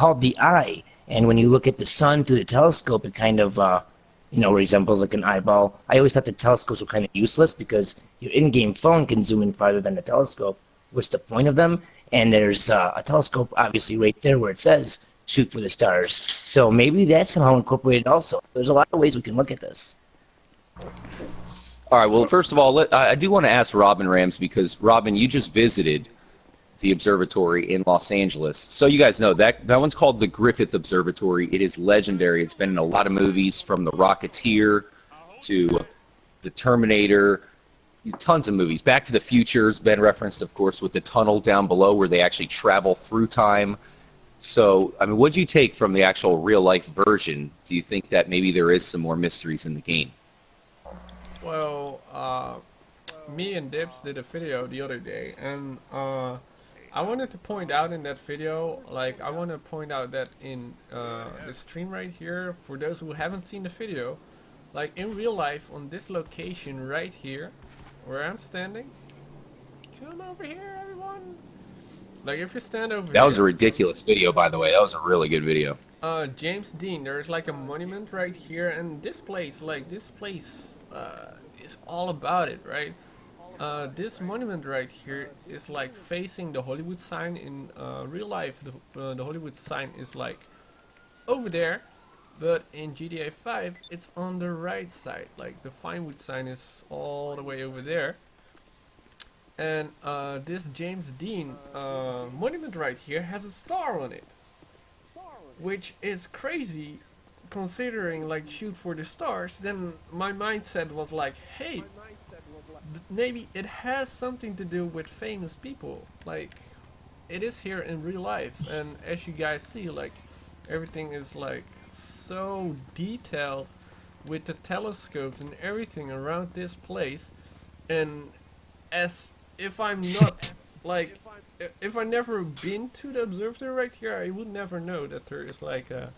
called the eye. And when you look at the sun through the telescope, it kind of resembles like an eyeball. I always thought the telescopes were kind of useless because your in-game phone can zoom in farther than the telescope. What's the point of them? And there's a telescope obviously right there where it says shoot for the stars. So maybe that's somehow incorporated also. There's a lot of ways we can look at this. All right, well, first of all, I do want to ask Robin Rams, because, Robin, you just visited the observatory in Los Angeles. So you guys know that one's called the Griffith Observatory. It is legendary. It's been in a lot of movies, from The Rocketeer to The Terminator, tons of movies. Back to the Future has been referenced, of course, with the tunnel down below where they actually travel through time. So, I mean, what do you take from the actual real-life version? Do you think that maybe there is some more mysteries in the game? Well, me and Dibs did a video the other day, and I wanted to point out in that video, like, I want to point out that in the stream right here, for those who haven't seen the video, like, in real life, on this location right here, where I'm standing, come over here, everyone. Like, if you stand over That was a ridiculous video, by the way. That was a really good video. James Dean, there's like a monument right here, and this place, is all about it, right? This monument right here is like facing the Hollywood sign. In real life, the Hollywood sign is like over there, but in GTA 5, it's on the right side. Like, the Finewood sign is all the way over there. And this James Dean monument right here has a star on it, which is crazy considering, like, shoot for the stars. Then my mindset was like, hey, maybe it has something to do with famous people. Like, it is here in real life, and as you guys see, like, everything is like so detailed with the telescopes and everything around this place. And as if I'm not, like, if I never been to the observatory right here, I would never know that there is like a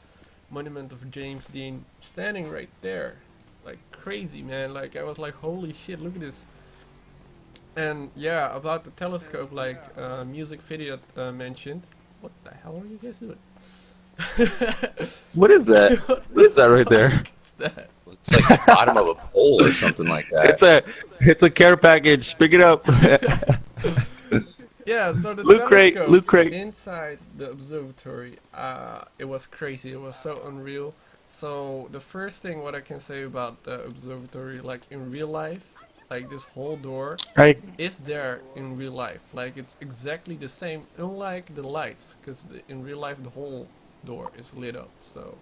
monument of James Dean standing right there. Like, crazy, man. Like, I was like, holy shit, look at this. And yeah, about the telescope, like music video mentioned. What the hell are you guys doing? What is that? What is that right there? What's that? It's like the bottom of a pole or something like that. It's a care package. Pick it up. Yeah, so the Loot crate, telescopes loot crate. inside the observatory, it was crazy. It was so unreal. So the first thing what I can say about the observatory, like in real life, like this whole door is there in real life. Like, it's exactly the same, unlike the lights, because in real life the whole door is lit up. So,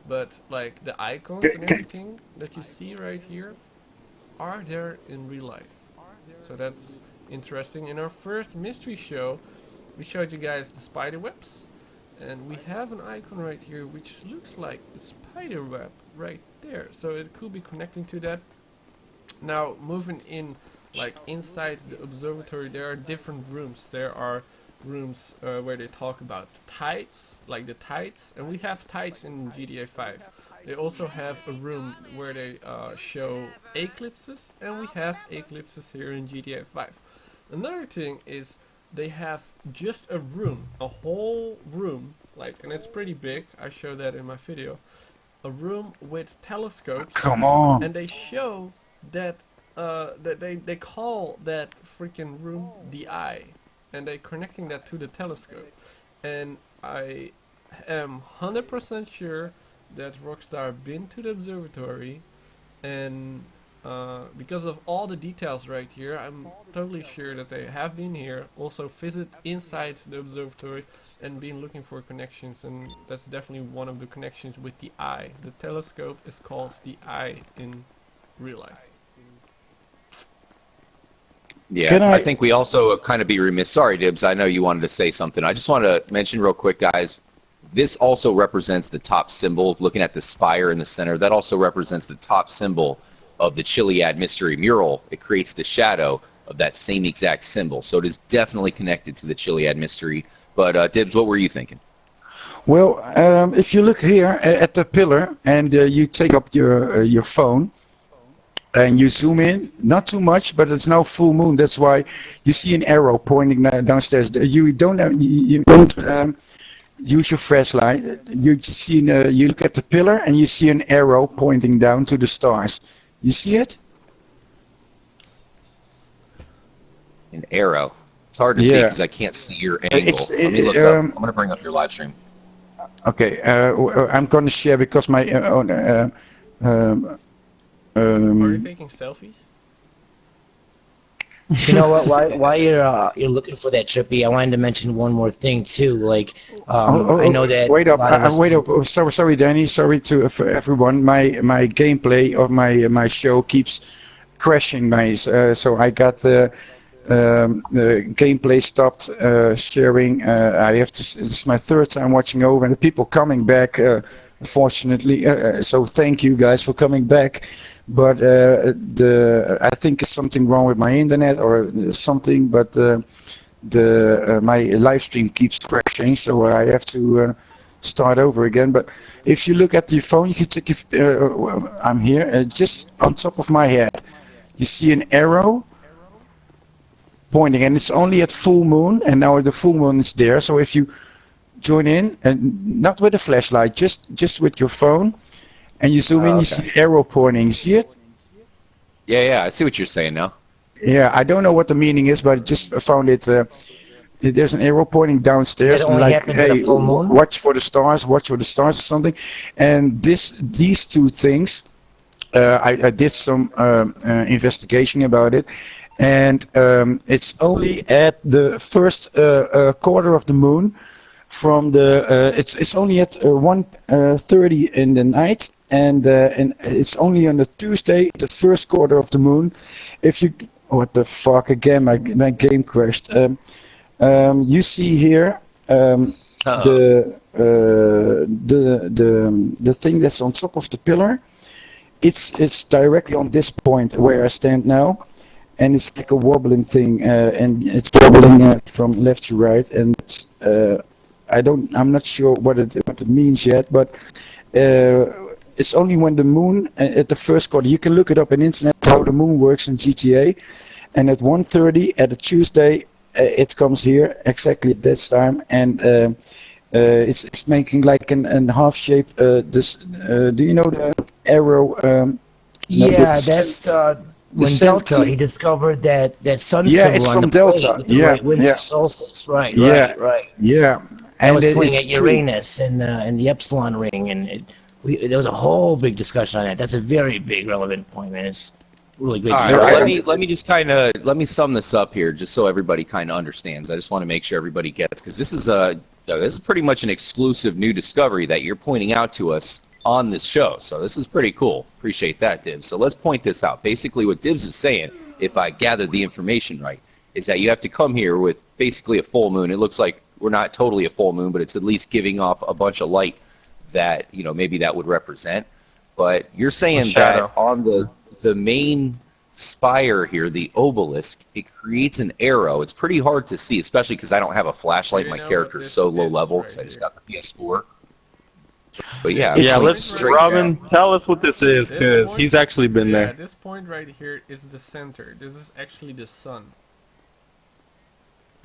but like the icons and everything that you see right here are there in real life. So that's interesting. In our first mystery show, we showed you guys the spider webs, and we have an icon right here which looks like a spider web right there. So it could be connecting to that. Now, moving in, like inside the observatory, there are different rooms. There are rooms where they talk about tides, like the tides, and we have tides in GTA 5. They also have a room where they show eclipses, and we have eclipses here in GTA 5. Another thing is they have just a room, a whole room, like, and it's pretty big. I show that in my video. A room with telescopes. Come on. And they show that they call that freaking room the eye, and they're connecting that to the telescope. And I am 100% sure that Rockstar been to the observatory, and because of all the details right here, I'm totally sure that they have been here, also visit inside the observatory and been looking for connections, and that's definitely one of the connections with the eye. The telescope is called the eye in real life. Yeah, I think we also kind of be remiss. Sorry, Dibs, I know you wanted to say something. I just want to mention real quick, guys, this also represents the top symbol. Looking at the spire in the center, that also represents the top symbol of the Chiliad mystery mural. It creates the shadow of that same exact symbol. So it is definitely connected to the Chiliad mystery. But Dibs, what were you thinking? Well, if you look here at the pillar and you take up your phone and you zoom in, not too much, but it's now full moon. That's why you see an arrow pointing downstairs. You don't use your flashlight, you see you look at the pillar and you see an arrow pointing down to the stars. You see it? An arrow. It's hard to see Yeah. because I can't see your angle. Let me look up. I'm going to bring up your live stream. Okay, I'm gonna share because my Are you taking selfies? You know what? While you're looking for that, Trippy, I wanted to mention one more thing too. Like, I know that. Wait up, a lot of us- wait up. Oh, sorry, Danny. Sorry to for everyone. My gameplay of my show keeps crashing. So I got the gameplay stopped sharing. I have to. It's my third time watching over, and the people coming back. Unfortunately, so thank you guys for coming back. But I think it's something wrong with my internet or something. But my live stream keeps crashing, so I have to start over again. But if you look at your phone, you can take. I'm here, just on top of my head. You see an arrow pointing, and it's only at full moon, and now the full moon is there. So if you join in, and not with a flashlight, just with your phone, and you zoom in, you see the arrow pointing. You see it? Yeah, I see what you're saying now. Yeah, I don't know what the meaning is, but I just found it. There's an arrow pointing downstairs, It only like, happens at a hey, full moon? watch for the stars or something. And these two things, I did some investigation about it, and it's only at the first quarter of the moon. From the it's only at 1:30 in the night, and it's only on the Tuesday, the first quarter of the moon. If you what the fuck again? My game crashed. You see here the thing that's on top of the pillar. It's directly on this point where I stand now, and it's like a wobbling thing, and it's wobbling from left to right, and it's, I'm not sure what it means yet, but it's only when the moon at the first quarter. You can look it up on internet how the moon works in GTA, and at 1:30 at a Tuesday, it comes here exactly at this time, and it's making like an half shape. Do you know the arrow? Yeah, that's when Delta he discovered that sun symbol it's on from the Delta. plate with the right winter solstice. Right. Yeah. And And was pointing it's at true. Uranus and the Epsilon ring, and there was a whole big discussion on that. That's a very big relevant point, man. It's really great. All to right, hear. let me just let me sum this up here, just so everybody kind of understands. I just want to make sure everybody gets, because this is pretty much an exclusive new discovery that you're pointing out to us on this show. So this is pretty cool. Appreciate that, Dibs. So let's point this out. Basically, what Dibs is saying, if I gathered the information right, is that you have to come here with basically a full moon. It looks like we're not totally a full moon, but it's at least giving off a bunch of light that, maybe that would represent. But you're saying that on the main spire here, the obelisk, it creates an arrow. It's pretty hard to see, especially because I don't have a flashlight. Do you My know character what is so this low is level right because I just here? got the PS4. But yeah, Yeah, it's let's straight Robin down. tell us what this is, This because point- he's actually been Yeah, there. this point right here is the center. This is actually the sun.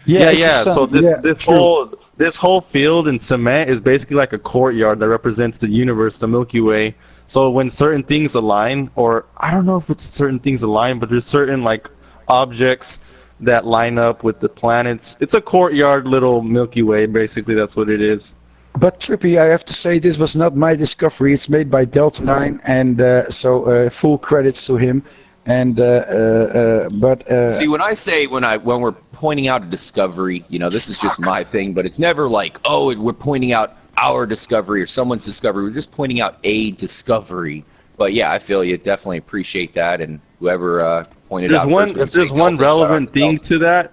Yeah, it's the sun. So Yeah, true. this whole field in cement is basically like a courtyard that represents the universe, the Milky Way. So when certain things align, or I don't know if it's certain things align, but there's certain like objects that line up with the planets. It's a courtyard, little Milky Way. Basically, that's what it is. But Trippy, I have to say this was not my discovery. It's made by Delta 9, and so full credits to him. And See, when we're pointing out a discovery, this is just my thing, but it's never like, oh, we're pointing out our discovery or someone's discovery. We're just pointing out a discovery. But yeah, I feel you. Definitely appreciate that, and whoever pointed out. If there's one relevant thing to that,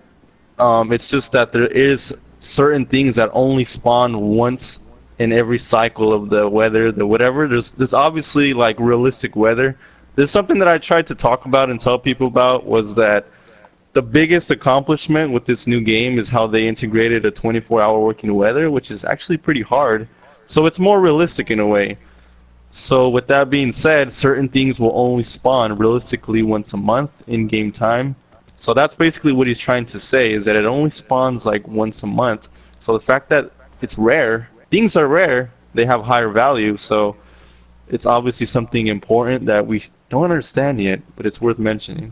it's just that there is certain things that only spawn once in every cycle of the weather, the whatever. There's obviously like realistic weather. There's something that I tried to talk about and tell people about was that the biggest accomplishment with this new game is how they integrated a 24-hour working weather, which is actually pretty hard. So it's more realistic in a way. So with that being said, certain things will only spawn realistically once a month in game time. So that's basically what he's trying to say, is that it only spawns like once a month. So the fact that it's rare things are rare. They have higher value, so it's obviously something important that we don't understand yet, but it's worth mentioning.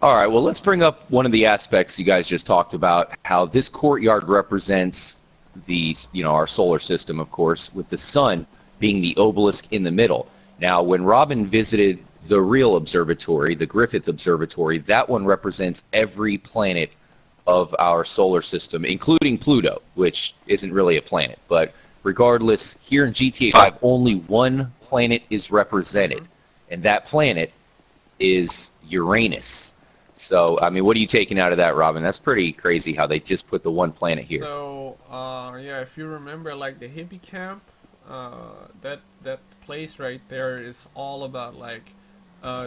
All right, well, let's bring up one of the aspects you guys just talked about, how this courtyard represents the, our solar system, of course, with the sun being the obelisk in the middle. Now, when Robin visited the real observatory, the Griffith Observatory, that one represents every planet of our solar system, including Pluto, which isn't really a planet. But regardless, here in GTA 5, only one planet is represented, and that planet is Uranus. So, I mean, what are you taking out of that, Robin? That's pretty crazy how they just put the one planet here. So, yeah, if you remember, like the hippie camp, that place right there is all about like,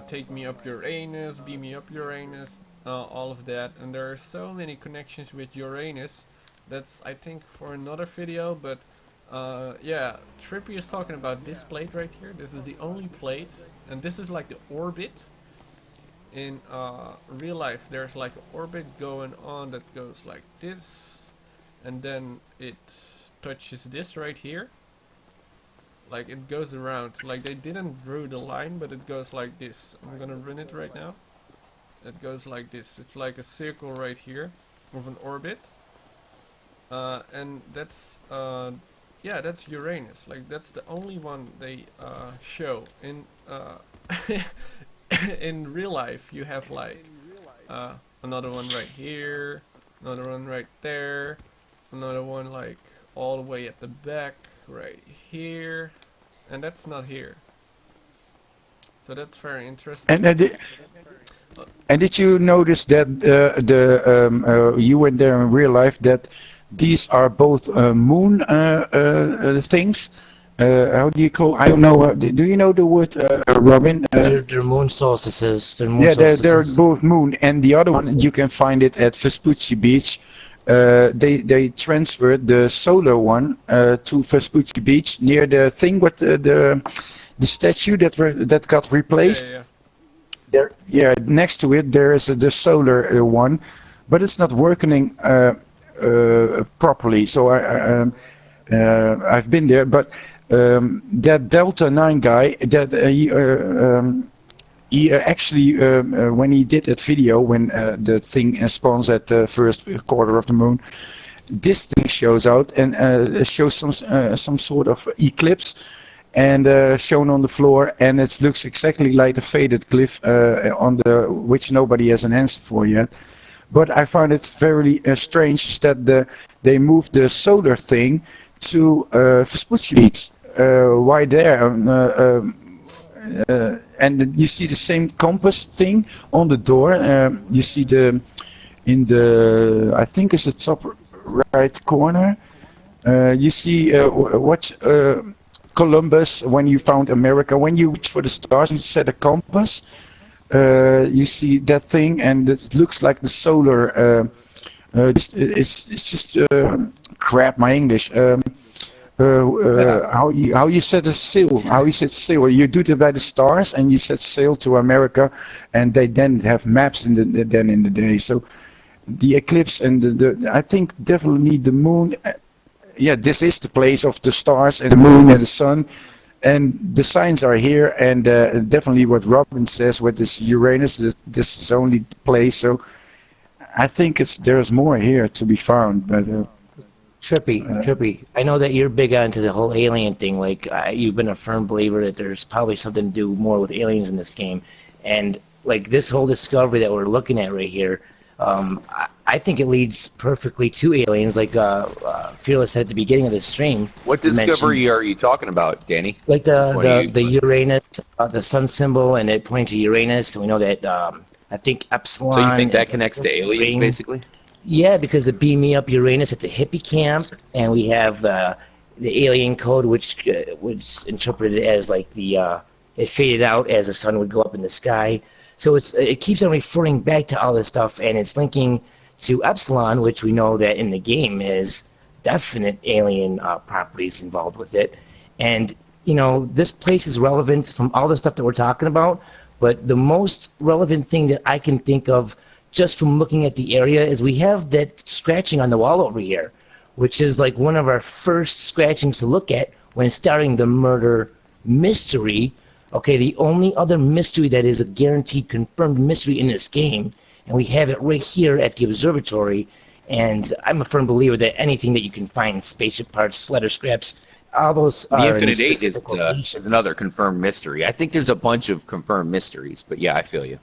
take me up Uranus, beam me up Uranus, all of that. And there are so many connections with Uranus. That's, I think, for another video. But yeah, Trippy is talking about this plate right here. This is the only plate, and this is like the orbit. In real life, there's like an orbit going on that goes like this, and then it touches this right here. Like it goes around. Like they didn't draw the line, but it goes like this. I'm gonna run it right now. It goes like this. It's like a circle right here with an orbit, and that's yeah, that's Uranus. Like that's the only one they show in. In real life, you have like another one right here, another one right there, another one like all the way at the back right here, and that's not here. So that's very interesting. And did you notice that you went there in real life that these are both moon things? How do you call? I don't know. Do you know the word, Robin? They're moon solstices. They're moon yeah, solstices. they're both moon, and the other one you can find it at Vespucci Beach. They transferred the solar one to Vespucci Beach near the thing with the statue that got replaced. Yeah. There, yeah, next to it there is the solar one, but it's not working properly. So I've been there, but that Delta 9 guy, that he actually, when he did that video, when the thing spawns at the first quarter of the moon, this thing shows out and shows some sort of eclipse, and shown on the floor, and it looks exactly like the faded cliff on which nobody has an answer for yet. But I found it very strange that they moved the solar thing to Vespucci Beach. Why there? And you see the same compass thing on the door. You see I think it's the top right corner. You see what Columbus, when you found America, when you reach for the stars, you set a compass. You see that thing, and it looks like the solar. It's just crap. My English. How you set a sail? How you set sail? You do it by the stars, and you set sail to America, and they then have maps in the day. So the eclipse and I think definitely the moon. Yeah, this is the place of the stars and the moon and the sun, and the signs are here, and definitely what Robin says with this Uranus, this is only place. So I think there's more here to be found, but. Trippy. I know that you're big onto the whole alien thing. Like you've been a firm believer that there's probably something to do more with aliens in this game, and like this whole discovery that we're looking at right here. I think it leads perfectly to aliens, like Fearless said at the beginning of the stream. What discovery are you talking about, Danny? Like the Uranus, the sun symbol, and it pointing to Uranus. And we know that I think Epsilon. So you think that connects to aliens, basically? Yeah, because the beam me up Uranus at the hippie camp, and we have the alien code, which was interpreted as like it faded out as the sun would go up in the sky. So it keeps on referring back to all this stuff, and it's linking to Epsilon, which we know that in the game has definite alien properties involved with it. And this place is relevant from all the stuff that we're talking about, but the most relevant thing that I can think of just from looking at the area is we have that scratching on the wall over here. which is like one of our first scratchings to look at when starting the murder mystery. Okay, the only other mystery that is a guaranteed confirmed mystery in this game, and we have it right here at the observatory. And I'm a firm believer that anything that you can find, spaceship parts, letter scraps, all those The are in Infinite Eight specific locations. is another confirmed mystery. I think there's a bunch of confirmed mysteries, but yeah, I feel you.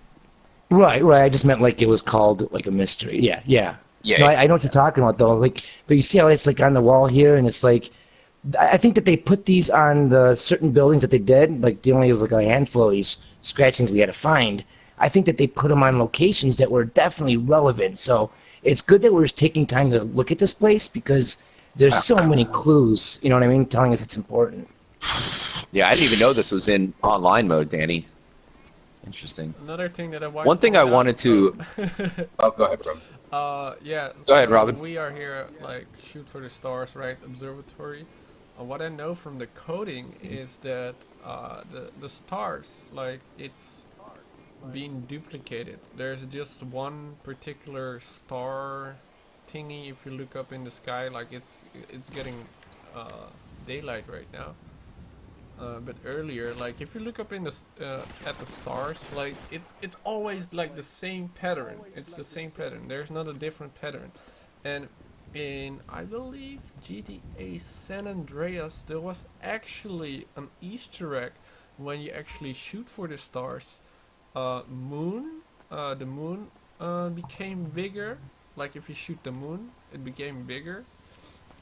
Right. I just meant like it was called like a mystery. Yeah. Yeah. No, I know what you're talking about though. Like, but you see how it's like on the wall here, and it's like, I think that they put these on the certain buildings that they did. Like, the only was like a handful of these scratchings we had to find. I think that they put them on locations that were definitely relevant. So it's good that we're taking time to look at this place because there's so many clues. You know what I mean? Telling us it's important. Yeah, I didn't even know this was in online mode, Danny. Interesting. Another thing that I wanted. One thing I wanted to. Oh, go ahead, bro. Yeah. Go ahead, Robin. We are here, like, shoot for the stars, right? Observatory. What I know from the coding is that the stars, like, it's being duplicated. There's just one particular star thingy. If you look up in the sky, like, it's getting daylight right now. But earlier, like, if you look up in the at the stars, like, it's always like the same pattern. It's the same pattern. There's not a different pattern. And in, I believe, GTA San Andreas, there was actually an Easter egg when you actually shoot for the stars. The moon became bigger. Like, if you shoot the moon, it became bigger.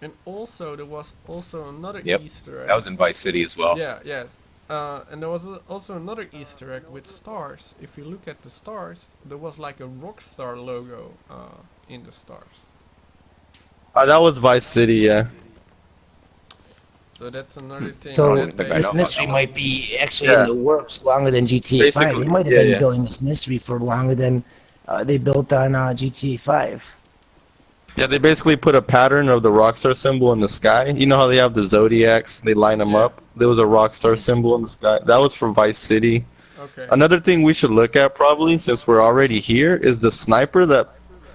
And also, there was also another Easter egg. That was in Vice City as well. Yeah, yes. And there was also another Easter egg with stars. If you look at the stars, there was like a Rockstar logo in the stars. That was Vice City, yeah. So that's another thing. So that this mystery might be actually Yeah. in the works longer than GTA 5. Basically, They might have yeah, been yeah. building this mystery for longer than they built on GTA 5. Yeah, they basically put a pattern of the Rockstar symbol in the sky. You know how they have the zodiacs? They line them up. There was a Rockstar symbol in the sky. That was for Vice City. Okay. Another thing we should look at probably, since we're already here, is the sniper that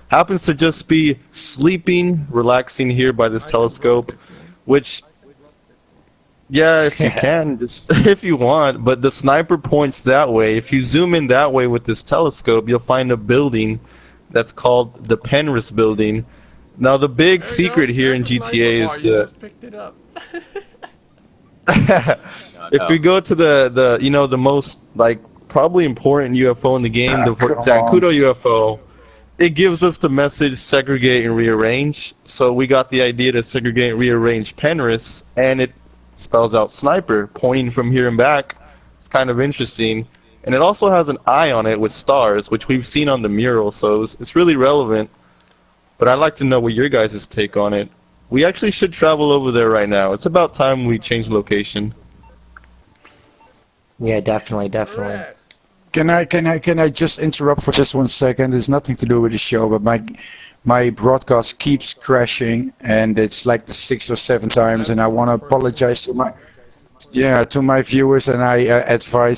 happens to just be sleeping, relaxing here by this telescope, which, yeah, if you can, just if you want, but the sniper points that way. If you zoom in that way with this telescope, you'll find a building that's called the Penrith building. Now, the big There you secret go. here in There's a GTA sniper is bar. You the... just picked it up. If we go to the you know, the most, like, probably important UFO in the game, the Zancudo UFO, it gives us the message segregate and rearrange. So we got the idea to segregate and rearrange Penrith, and it spells out sniper pointing from here and back. It's kind of interesting. And it also has an eye on it with stars, which we've seen on the mural, so it's really relevant. But I'd like to know what your guys' take on it. We actually should travel over there right now. It's about time we change location. Yeah, definitely. Right. Can I just interrupt for just 1 second? It's nothing to do with the show, but my broadcast keeps crashing, and it's like the 6 or 7 times, and I want to apologize to my viewers, and I advise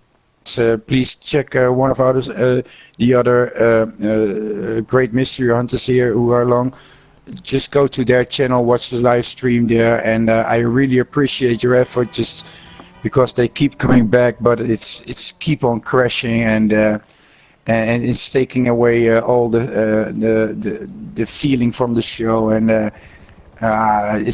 please check one of others, the other great mystery hunters here who are along. Just go to their channel, watch the live stream there, and I really appreciate your effort. Just because they keep coming back, but it's keep on crashing, and it's taking away all the feeling from the show, and I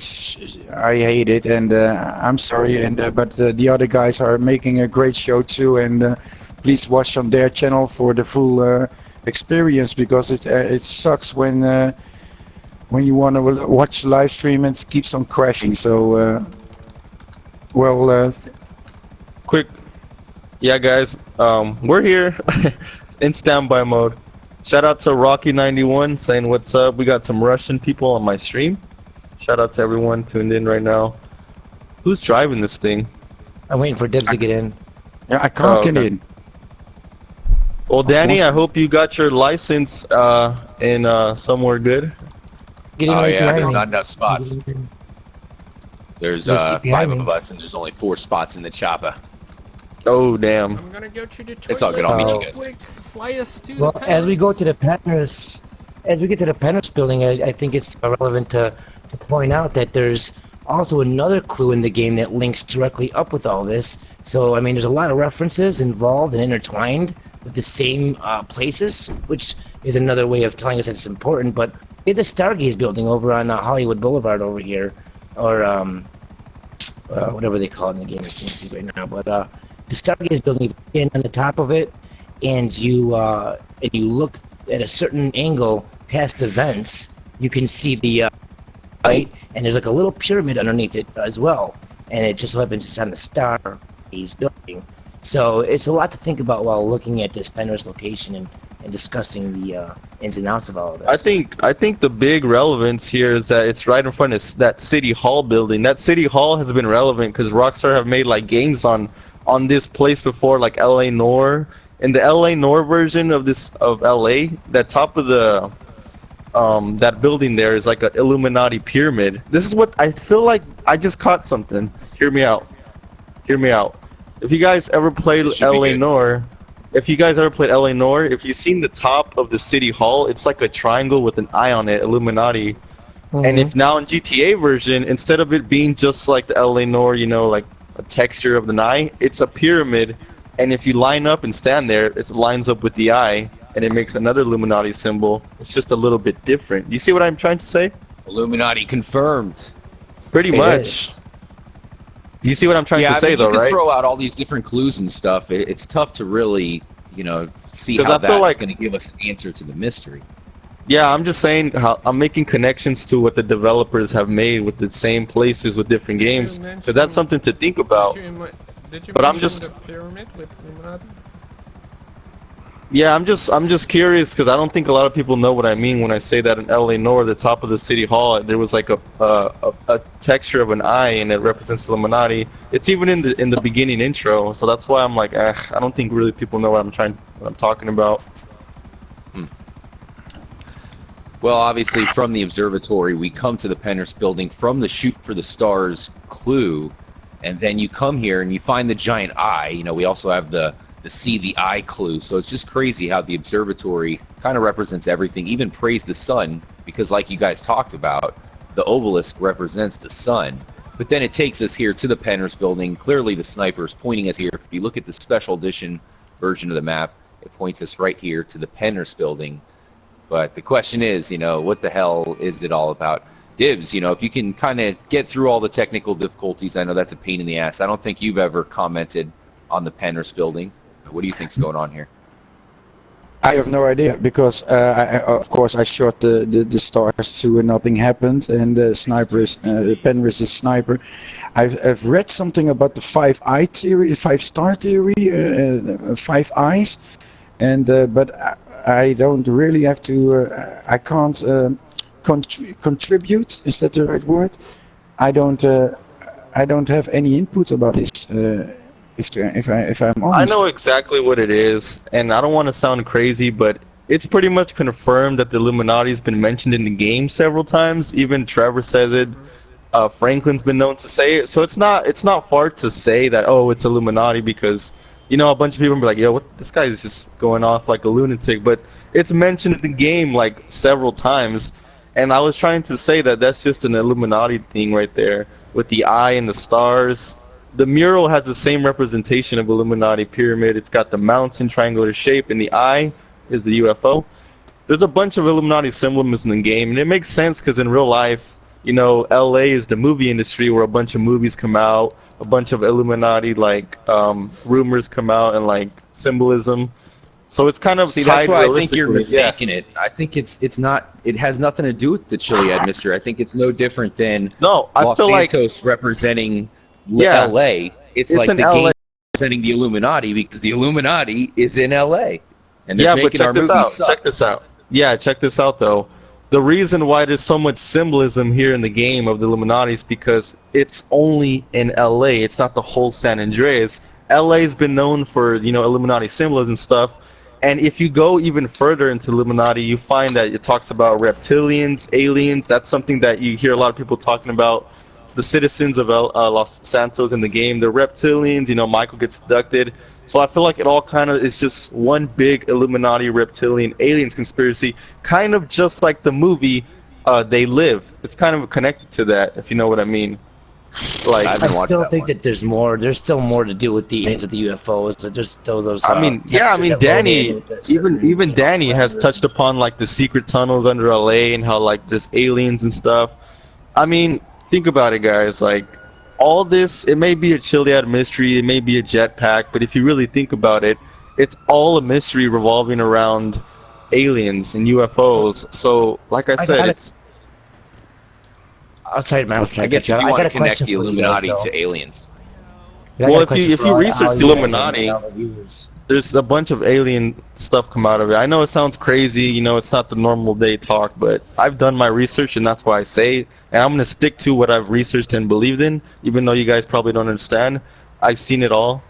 hate it, and I'm sorry, and but the other guys are making a great show too, and please watch on their channel for the full experience, because it sucks when you want to watch the live stream and it keeps on crashing. So Quick, yeah, guys, we're here in standby mode. Shout out to Rocky91 saying what's up. We got some Russian people on my stream. Shout out to everyone tuned in right now. Who's driving this thing? I'm waiting for Dibs to get in. yeah, I can't get okay. in. Well, Danny, course. I hope you got your license in somewhere good. Get in Oh right yeah, behind there's me. not enough spots. There's You'll see 5 behind me. of us, and there's only 4 spots in the chopper. Oh, damn. I'm gonna go to the toilet. It's all good, I'll meet you real guys. quick. Fly us to Well, the as we go to Penrith. the Penrith, building, I think it's relevant to to point out that there's also another clue in the game that links directly up with all this. So, I mean, there's a lot of references involved and intertwined with the same places, which is another way of telling us that it's important. But we have the Stargaze building over on Hollywood Boulevard over here, or whatever they call it in the game. I can't see right now. But the Stargaze building, in on the top of it, and you look at a certain angle past the vents, you can see the light, and there's like a little pyramid underneath it as well, and it just so happens it's on the Stargaze building. So it's a lot to think about while looking at this Penrith location and discussing the ins and outs of all of this. I think the big relevance here is that it's right in front of that City Hall building. That City Hall has been relevant because Rockstar have made like games on this place before, like LA Noire. In the LA Noire version of LA, that top of the that building there is like an Illuminati pyramid. This is what I feel like. I just caught something. Hear me out. Hear me out. If you guys ever played LA Noire, if you've seen the top of the City Hall, it's like a triangle with an eye on it, Illuminati. Mhm. And if now in GTA version, instead of it being just like the LA Noire, you know, like a texture of an eye, it's a pyramid. And if you line up and stand there, it lines up with the eye, and it makes another Illuminati symbol. It's just a little bit different. You see what I'm trying to say? Illuminati confirmed. Pretty It much. is. You see what I'm trying to say, though, you can right? throw out all these different clues and stuff. It's tough to really, see 'Cause how I feel that's like- going to give us an answer to the mystery. Yeah, I'm just saying how I'm making connections to what the developers have made with the same places with different games. Because that's something to think about. Did you But I'm mention just- the pyramid with Illuminati? Yeah, I'm just curious because I don't think a lot of people know what I mean when I say that in LA Noire, the top of the City Hall, there was like a texture of an eye and it represents Illuminati. It's even in the beginning intro, so that's why I'm like, I don't think really people know what I'm talking about. Well, obviously, from the observatory, we come to the Penrith building from the Shoot for the Stars clue, and then you come here and you find the giant eye. We also have the see the eye clue. So it's just crazy how the observatory kind of represents everything, even praise the sun, because like you guys talked about, the obelisk represents the sun. But then it takes us here to the Penrith building. Clearly the sniper is pointing us here. If you look at the special edition version of the map, it points us right here to the Penrith building. But the question is, what the hell is it all about? Dibs, if you can kind of get through all the technical difficulties, I know that's a pain in the ass. I don't think you've ever commented on the Penrith building. What do you think's going on here? I have no idea because, of course, I shot the stars too, and nothing happened. And sniper is Penrith is sniper. I've read something about the 5-eye theory, 5-star theory, 5 eyes, and but I don't really have to. I can't contribute. Is that the right word? I don't have any input about this. If I'm honest. I know exactly what it is, and I don't want to sound crazy, but it's pretty much confirmed that the Illuminati's been mentioned in the game several times. Even Trevor says it. Franklin's been known to say it, so it's not far to say that it's Illuminati because a bunch of people will be like, yo, this guy is just going off like a lunatic, but it's mentioned in the game like several times, and I was trying to say that that's just an Illuminati thing right there with the eye and the stars. The mural has the same representation of Illuminati pyramid. It's got the mountain triangular shape, and the eye is the UFO. There's a bunch of Illuminati symbolism in the game, and it makes sense because in real life, LA is the movie industry where a bunch of movies come out, a bunch of Illuminati rumors come out, and like symbolism. So it's kind of See, tied that's why I think you're realistically. mistaking it. I think it's not. It has nothing to do with the Chiliad mystery. I think it's no different than No, I Los feel like Santos representing Yeah. LA. It's like in the LA. game representing the Illuminati because the Illuminati is in LA. And they're Yeah, but making our check this movies out. suck. Check this out. Yeah, check this out though. The reason why there's so much symbolism here in the game of the Illuminati is because it's only in LA. It's not the whole San Andreas. LA's been known for, Illuminati symbolism stuff. And if you go even further into Illuminati, you find that it talks about reptilians, aliens. That's something that you hear a lot of people talking about. The citizens of Los Santos in the game, they're reptilians. Michael gets abducted. So I feel like it all kind of is just one big Illuminati reptilian aliens conspiracy, kind of just like the movie they live. It's kind of connected to that, if you know what I mean. Like, I haven't I watched still that think one. that there's more. There's still more to do with the aliens of the UFOs. So there's still those. I mean, yeah, I textures mean, that Danny, roll with certain, even you know, Danny has parameters touched and stuff. upon like the secret tunnels under LA and how like there's aliens and stuff. I mean, think about it, guys. Like, all this, it may be a Chiliad mystery, it may be a jetpack, but if you really think about it, it's all a mystery revolving around aliens and UFOs. So, like I I said, got it's outside man, I was I trying to guess catch you. if you I want got to a connect question the for you guys, Illuminati though. to aliens. Yeah, I got well, a if question you for all research the you guys Illuminati, and all the viewers. there's a bunch of alien stuff come out of it. I know it sounds crazy, you know, it's not the normal day talk, but I've done my research and that's why I say it. And I'm going to stick to what I've researched and believed in, even though you guys probably don't understand. I've seen it all,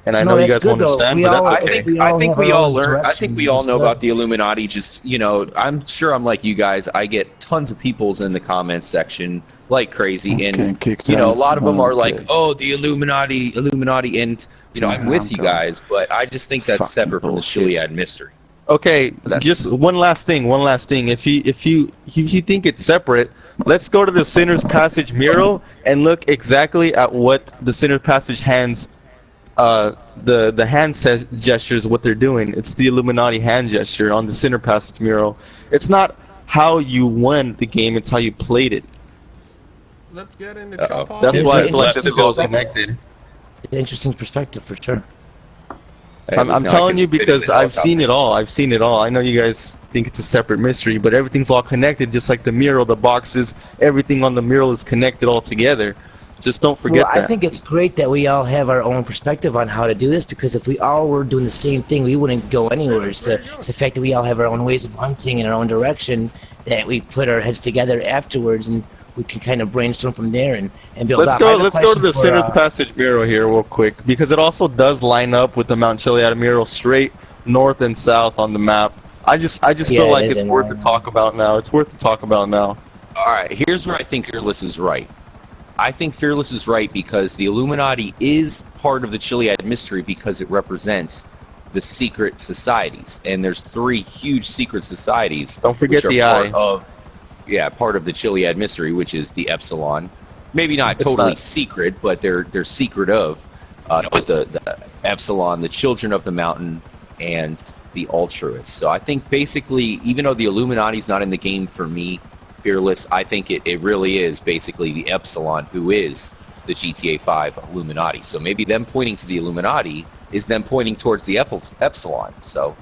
and I No, know you that's guys good won't though. If understand, we but that's all, okay. if we I all think have our we all own learn. I think direction, we all that's know about good. the Illuminati. Just I'm sure I'm like you guys. I get tons of peoples in the comments section like crazy, and Okay, kicked a out. lot of them are like, Okay. "Oh, the Illuminati, Illuminati," and I'm Yeah, with I'm you going. guys, but I just think that's Fucking separate from the bullshit. Chiliad mystery. Okay, That's just one last thing. If you think it's separate, let's go to the Sinner's Passage mural and look exactly at what the Sinner's Passage hands, the hand gestures, what they're doing. It's the Illuminati hand gesture on the Sinner Passage mural. It's not how you won the game; it's how you played it. Let's get in the Uh-oh. chopper. That's There's why an it's like interesting this is all perspective. connected. Interesting perspective for sure. I'm telling you because I've seen it all. I've seen it all. I know you guys think it's a separate mystery, but everything's all connected, just like the mural, the boxes, everything on the mural is connected all together. Just don't forget Well, that. I think it's great that we all have our own perspective on how to do this, because if we all were doing the same thing, we wouldn't go anywhere. It's the fact that we all have our own ways of hunting and our own direction, that we put our heads together afterwards and we can kind of brainstorm from there and build Let's up. I go. have a Let's go to question the for, Sinner's Passage mural here, real quick, because it also does line up with the Mount Chiliad mural, straight north and south on the map. I just Yeah, feel it like is it's in worth to line. talk about now. It's worth to talk about now. All right, here's where I think Fearless is right. I think Fearless is right because the Illuminati is part of the Chiliad mystery because it represents the secret societies, and there's 3 huge secret societies. Don't forget which the are eye. part of the Chiliad mystery, which is the Epsilon. Maybe not It's totally not. secret, but they're secret of the Epsilon, the Children of the Mountain, and the Altruists. So I think basically, even though the Illuminati's not in the game for me, Fearless, I think it really is basically the Epsilon who is the GTA 5 Illuminati. So maybe them pointing to the Illuminati is them pointing towards the Epsilon. So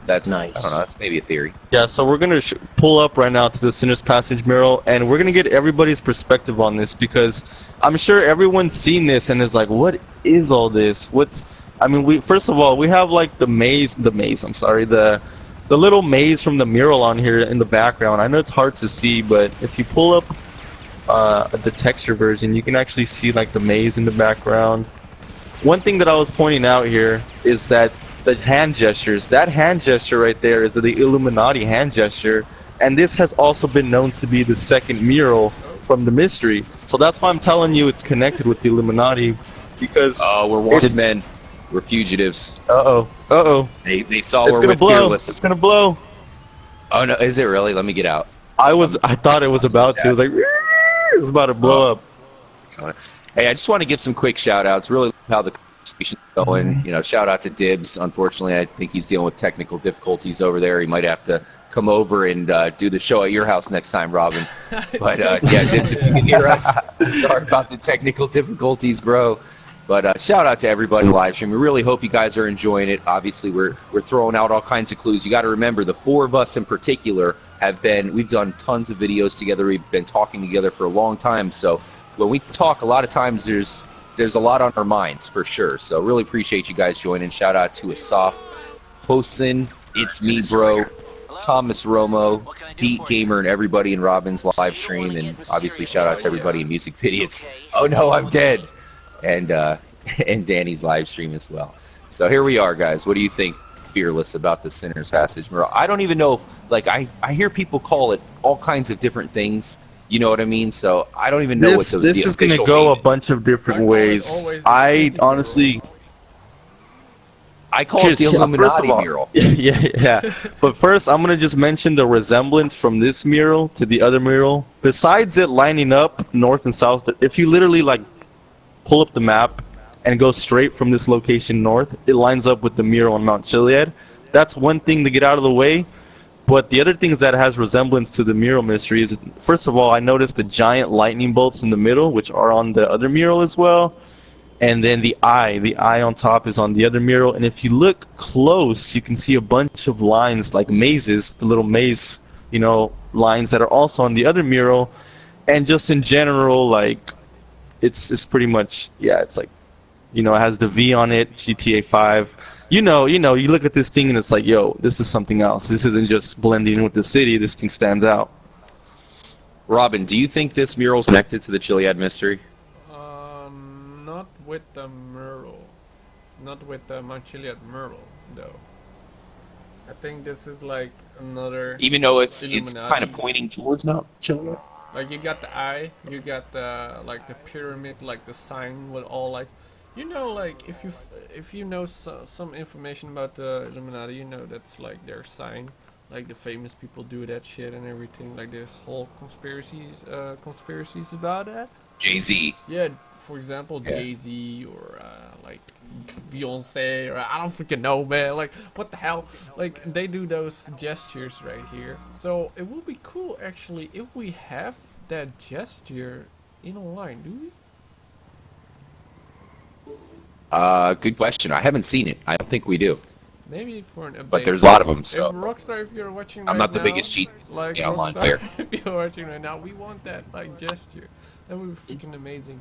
that's Nice. I don't know. That's maybe a theory. Yeah, so we're gonna pull up right now to the Sinner's Passage mural, and we're gonna get everybody's perspective on this because I'm sure everyone's seen this and is like, "What is all this? What's?" I mean, we first of all we have like the maze. I'm sorry, the little maze from the mural on here in the background. I know it's hard to see, but if you pull up the texture version, you can actually see like the maze in the background. One thing that I was pointing out here is that the hand gestures, that hand gesture right there is the Illuminati hand gesture, and this has also been known to be the second mural from the mystery. So that's why I'm telling you it's connected with the Illuminati, because Oh, we're wanted it's- men. We're fugitives. Uh-oh. They saw It's we're gonna with blow. Fearless. It's gonna blow. Oh no, is it really? Let me get out. I thought it was about to. It was like, it was about to blow up. Hey, I just want to give some quick shout outs. Really how the conversation's going. Shout out to Dibs. Unfortunately, I think he's dealing with technical difficulties over there. He might have to come over and do the show at your house next time, Robin. But yeah, Dibs, if you can hear us, sorry about the technical difficulties, bro. But shout out to everybody in the live stream. We really hope you guys are enjoying it. Obviously, we're throwing out all kinds of clues. You got to remember, the 4 of us in particular we've done tons of videos together. We've been talking together for a long time. So when we talk, a lot of times there's a lot on our minds for sure. So really appreciate you guys joining. Shout out to Asaf, Hosen, It's Me Bro, Thomas Romo, Beat Gamer, and everybody in Robin's live stream. And obviously shout out to everybody in Music Idiots. Oh no, I'm dead. And Danny's live stream as well. So here we are, guys. What do you think, Fearless, about the Sinner's Passage mural? I don't even know if, like, I hear people call it all kinds of different things. You know what I mean? So I don't even know what the This is gonna official go a name is. bunch of different I call it ways. always the I Symmetry honestly, I call it the Illuminati mural. Yeah. But first, I'm gonna just mention the resemblance from this mural to the other mural. Besides it lining up north and south, if you literally like pull up the map and go straight from this location north, it lines up with the mural on Mount Chiliad. That's one thing to get out of the way. But the other things that has resemblance to the mural mystery is, first of all, I noticed the giant lightning bolts in the middle, which are on the other mural as well. And then the eye on top is on the other mural. And if you look close, you can see a bunch of lines like mazes, the little maze, lines that are also on the other mural. And just in general, like, it's pretty much, it's like, it has the V on it, GTA 5. You look at this thing and it's like, yo, this is something else. This isn't just blending in with the city. This thing stands out. Robin, do you think this mural is connected to the Chiliad mystery? Not with the mural. Not with the Mount Chiliad mural, though. I think this is like another... Even though it's Illuminati. kind of pointing towards Mount Chiliad? Like, you got the eye, you got the, like, the pyramid, like, the sign with all, like... like, if you know some information about the Illuminati, that's, like, their sign. Like, the famous people do that shit and everything. Like, there's whole conspiracies about that. Jay-Z. Yeah, for example, Jay-Z or like Beyonce, or I don't freaking know, man. Like, what the hell? Like, they do those gestures right here. So it would be cool, actually, if we have that gesture in a line, do we? Good question. I haven't seen it. I don't think we do. Maybe for an update. But there's a lot of them, so... If Rockstar, if you're watching I'm right not the now, biggest cheat like, online Rockstar, player. if you're watching right now, we want that, like, gesture. That would be freaking amazing.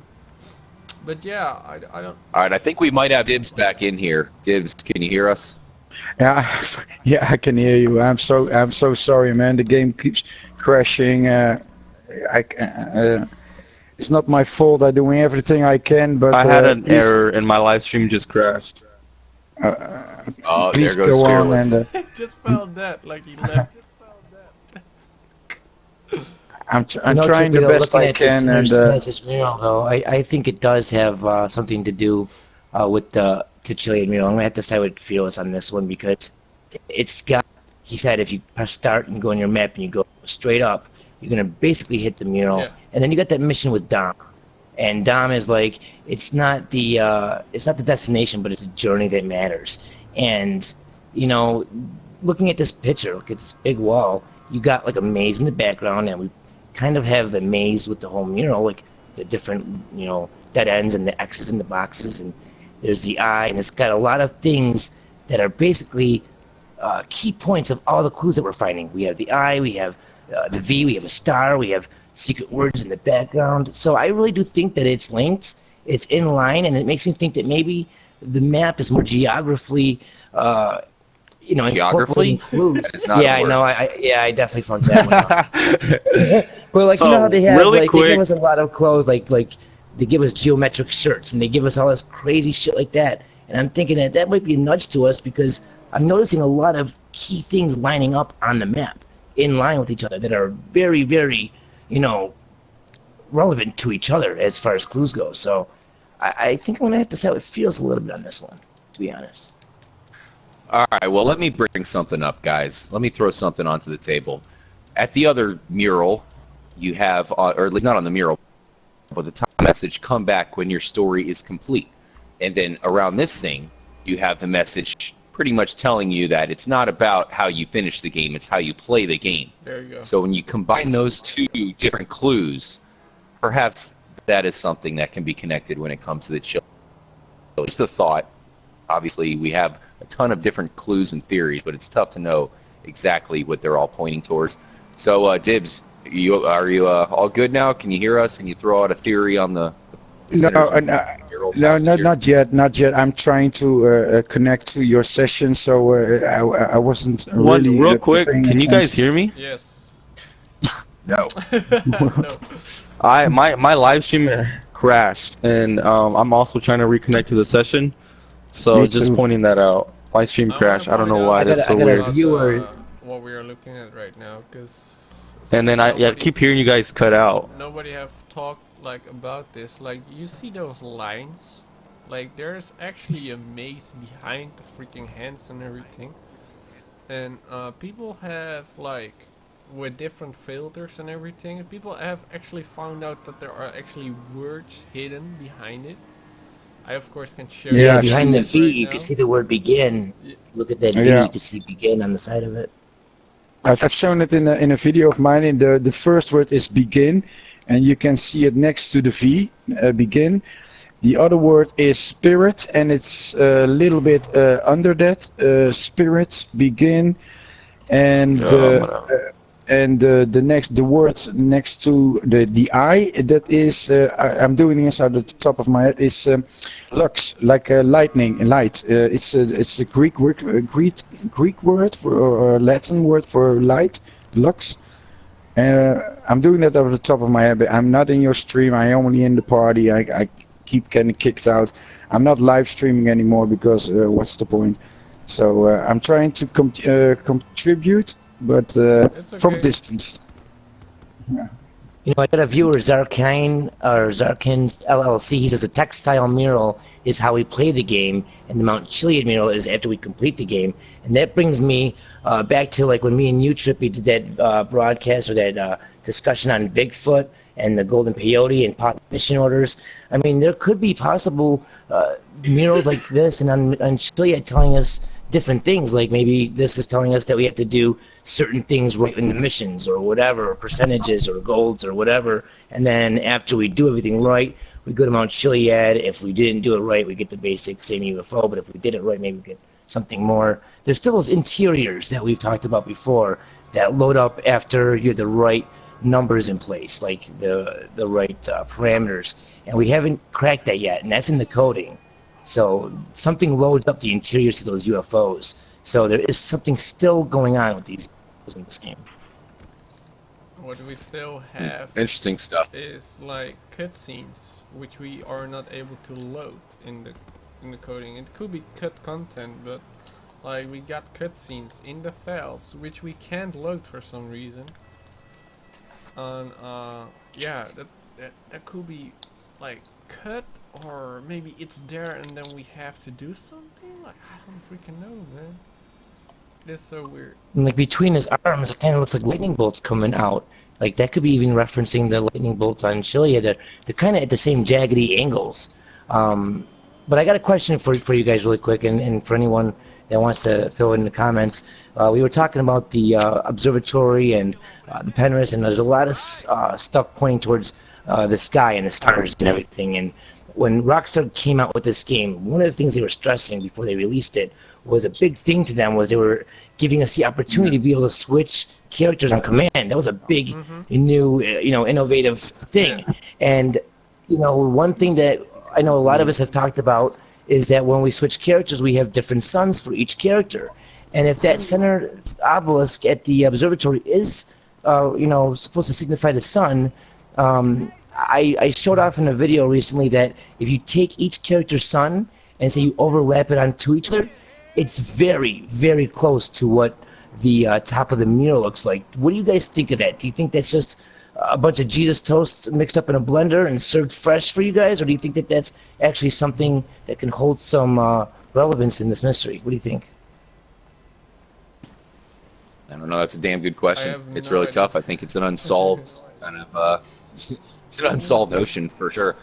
But yeah, I don't... Alright, I think we might have Dibs back in here. Dibs, can you hear us? Yeah, yeah, I can hear you. I'm so sorry, man. The game keeps crashing. It's not my fault. I'm doing everything I can, but I had an error and my live stream just crashed. Oh, please there goes go on Fearless. and just found that, like, he left. I'm trying the best I can, and though, I think it does have something to do with the Chiliad mural. I'm gonna have to side with Fearless on this one because it's got. He said if you press start and go on your map and you go straight up, you're gonna basically hit the mural, and then you got that mission with Dom, and Dom is like, it's not the destination, but it's a journey that matters. And looking at this picture, look at this big wall. You got like a maze in the background, and we kind of have the maze with the whole mural, like the different dead ends and the X's in the boxes, and there's the eye, and it's got a lot of things that are basically key points of all the clues that we're finding. We have the eye, we have the V, we have a star, we have secret words in the background. So I really do think that it's linked, it's in line, and it makes me think that maybe the map is more geographically, incorporating clues. Yeah, I know. I definitely found that one. But like, So, how they have really they quick- give us a lot of clothes, like they give us geometric shirts, and they give us all this crazy shit like that. And I'm thinking that might be a nudge to us because I'm noticing a lot of key things lining up on the map, in line with each other, that are very, very, relevant to each other as far as clues go. So I think I'm going to have to side with Feels a little bit on this one, to be honest. Alright, well, let me bring something up, guys. Let me throw something onto the table. At the other mural, you have, or at least not on the mural, but the top message, come back when your story is complete. And then around this thing, you have the message pretty much telling you that it's not about how you finish the game, it's how you play the game. There you go. So when you combine those two different clues, perhaps that is something that can be connected when it comes to the chill. Just a thought. Obviously, we have a ton of different clues and theories, but it's tough to know exactly what they're all pointing towards. So, Dibs, are you all good now? Can you hear us? Can you throw out a theory on the... No, not yet. I'm trying to connect to your session, so I wasn't really... Real quick, paying can you guys attention. hear me? Yes. No. No. My live stream crashed, and I'm also trying to reconnect to the session. So Me just too. pointing that out. Live stream crashed. I don't know why. That's so I got a weird. viewer. What we are looking at right now, because... And then I keep hearing you guys cut out. Nobody have talked, like, about this. Like, you see those lines Like there's actually a maze behind the freaking hands and everything. And people have like with different filters and everything, people have actually found out that there are actually words hidden behind it. I of course can show Yeah, Yeah, you I've behind seen the it. guys V, right you can now. see the word begin. Y- If you look at that V, Yeah. you can see begin on the side of it. I've shown it in a video of mine. In the first word is begin, and you can see it next to the V, begin. The other word is spirit, and it's a little bit under that. Spirit, begin, and Yeah, I'm gonna. the next the word next to the I, that is I'm doing this out of the top of my head, is lux, like lightning, light. It's a Greek word for, or a Latin word for light, lux. I'm doing that out of the top of my head, but I'm not in your stream. I'm only in the party. I keep getting kicked out. I'm not live streaming anymore because what's the point? So I'm trying to contribute, but It's from okay. distance. You know, I got a viewer, Zarkin's LLC. He says the textile mural is how we play the game, and the Mount Chiliad mural is after we complete the game. And that brings me back to like when me and you, Trippy, did that broadcast or that discussion on Bigfoot and the golden peyote and mission orders. I mean, there could be possible murals like this, and on Chiliad telling us different things. Like maybe this is telling us that we have to do certain things right in the missions or whatever, or percentages or golds or whatever. And then after we do everything right, we go to Mount Chiliad. If we didn't do it right, we get the basic same UFO. But if we did it right, maybe we get something more. There's still those interiors that we've talked about before that load up after you have the right numbers in place, like the right parameters. And we haven't cracked that yet, and that's in the coding. So something loads up the interiors to those UFOs. So there is something still going on with these UFOs in this game. What we still have Interesting stuff. is like cutscenes, which we are not able to load in the coding. It could be cut content, but like we got cutscenes in the files which we can't load for some reason. And yeah, that could be like cut, or maybe it's there and then we have to do something. Like I don't freaking know, man. It's so weird. And like between his arms, it kind of looks like lightning bolts coming out. Like that could be even referencing the lightning bolts on Chiliad. They're kind of at the same jaggedy angles. But I got a question for you guys really quick, and for anyone that wants to throw it in the comments. We were talking about the observatory and the Penrith, and there's a lot of stuff pointing towards the sky and the stars and everything. And when Rockstar came out with this game, one of the things they were stressing before they released it was a big thing to them was they were giving us the opportunity to be able to switch characters on command. That was a big, new, innovative thing. And one thing that I know a lot of us have talked about is that when we switch characters, we have different suns for each character. And if that center obelisk at the observatory is, supposed to signify the sun, I showed off in a video recently that if you take each character's sun and say you overlap it onto each other, it's very, very close to what the top of the mural looks like. What do you guys think of that? Do you think that's just a bunch of Jesus toast mixed up in a blender and served fresh for you guys, or do you think that that's actually something that can hold some relevance in this mystery? What do you think? I don't know. That's a damn good I question. have It's no really idea. tough. I think it's an unsolved kind of. It's an unsolved notion for sure.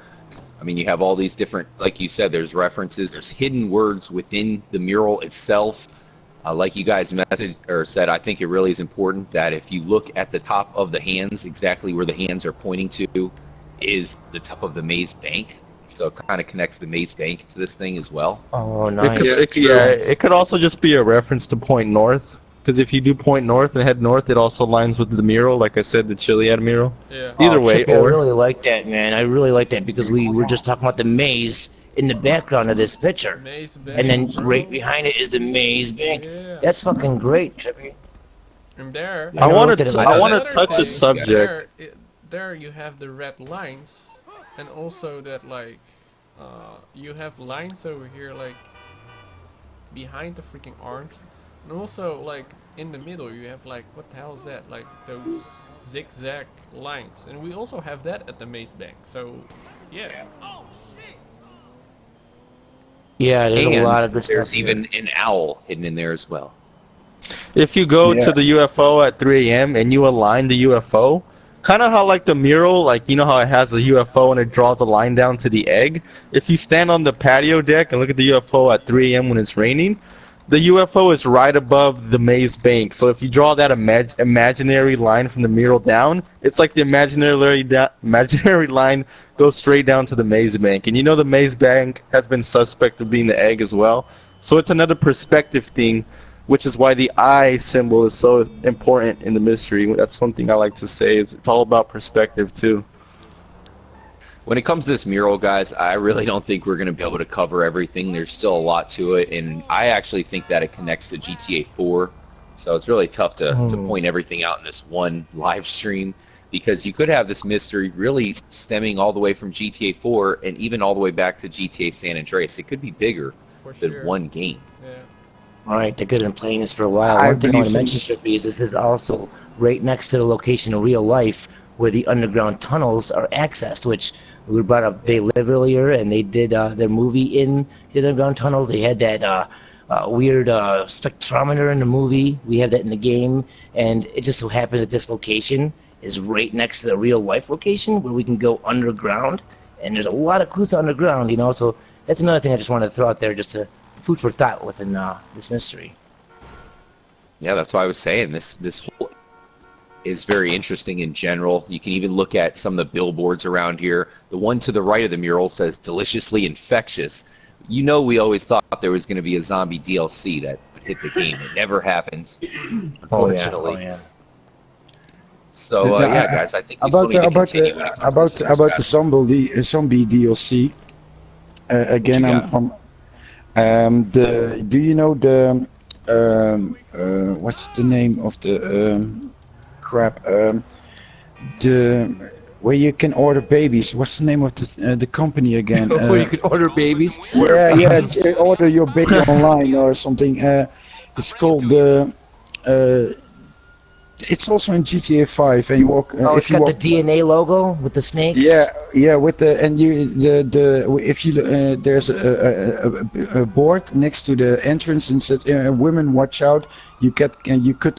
I mean, you have all these different, like you said, there's references, there's hidden words within the mural itself. Like you guys said, I think it really is important that if you look at the top of the hands, exactly where the hands are pointing to is the top of the maze bank. So it kind of connects the maze bank to this thing as well. Oh, It could, nice. it could also just be a reference to point north. Because if you do point north and head north, it also aligns with the mural. Like I said, the Chiliad mural. Yeah. Either Oh, way, Trippy, I or really like that, man. I really like that because we were just talking about the maze in the background of this picture. Maze And then bank, bro. right behind it is the maze bank. Yeah. That's fucking great, Trippy. And there. I never looked at it like I that. want to Another touch thing, a subject. There you have the red lines, and also that like, you have lines over here like behind the freaking arms, and also like in the middle you have like, what the hell is that? Like those zigzag lines, and we also have that at the maze bank. So, yeah. Yeah, there's a And lot of good stuff there's here. even an owl hidden in there as well. If you go Yeah. to the UFO at 3 a.m. and you align the UFO, kind of how like the mural, like you know how it has a UFO and it draws a line down to the egg. If you stand on the patio deck and look at the UFO at 3 a.m. when it's raining, the UFO is right above the maze bank. So if you draw that imaginary line from the mural down, it's like the imaginary line goes straight down to the maze bank. And you know the maze bank has been suspect of being the egg as well. So it's another perspective thing, which is why the eye symbol is so important in the mystery. That's one thing I like to say, is it's all about perspective too. When it comes to this mural, guys, I really don't think we're going to be able to cover everything. There's still a lot to it, and I actually think that it connects to GTA 4. So it's really tough to point everything out in this one live stream, because you could have this mystery really stemming all the way from GTA 4 and even all the way back to GTA San Andreas. It could be bigger For than sure. one game. Yeah. All right, they could have been playing this for a while. I One thing I believe want to so. mention, Trippy, is this is also right next to the location in real life where the underground tunnels are accessed, which we brought up. They Live earlier, and they did their movie in the underground tunnels. They had that weird spectrometer in the movie. We have that in the game, and it just so happens that this location is right next to the real life location where we can go underground, and there's a lot of clues underground, you know. So that's another thing I just wanted to throw out there, just to food for thought within this mystery. Yeah, that's why I was saying this whole is very interesting in general. You can even look at some of the billboards around here. The one to the right of the mural says "deliciously infectious." You know, we always thought there was going to be a zombie DLC that would hit the game. It never happens, unfortunately. Oh, yeah. So Yeah, yeah, guys, I think we still need to continue when it comes to about the zombie DLC. Again, What you I'm from the. Do you know the what's the name of the crap? The where you can order babies. What's the name of the company again? Where you can order babies. Yeah, order your baby online or something. It's called the. It's also in GTA 5, and you walk. Oh, it's if you got walk, the DNA logo with the snakes. yeah, with the and you the if you there's a board next to the entrance and says women watch out, you could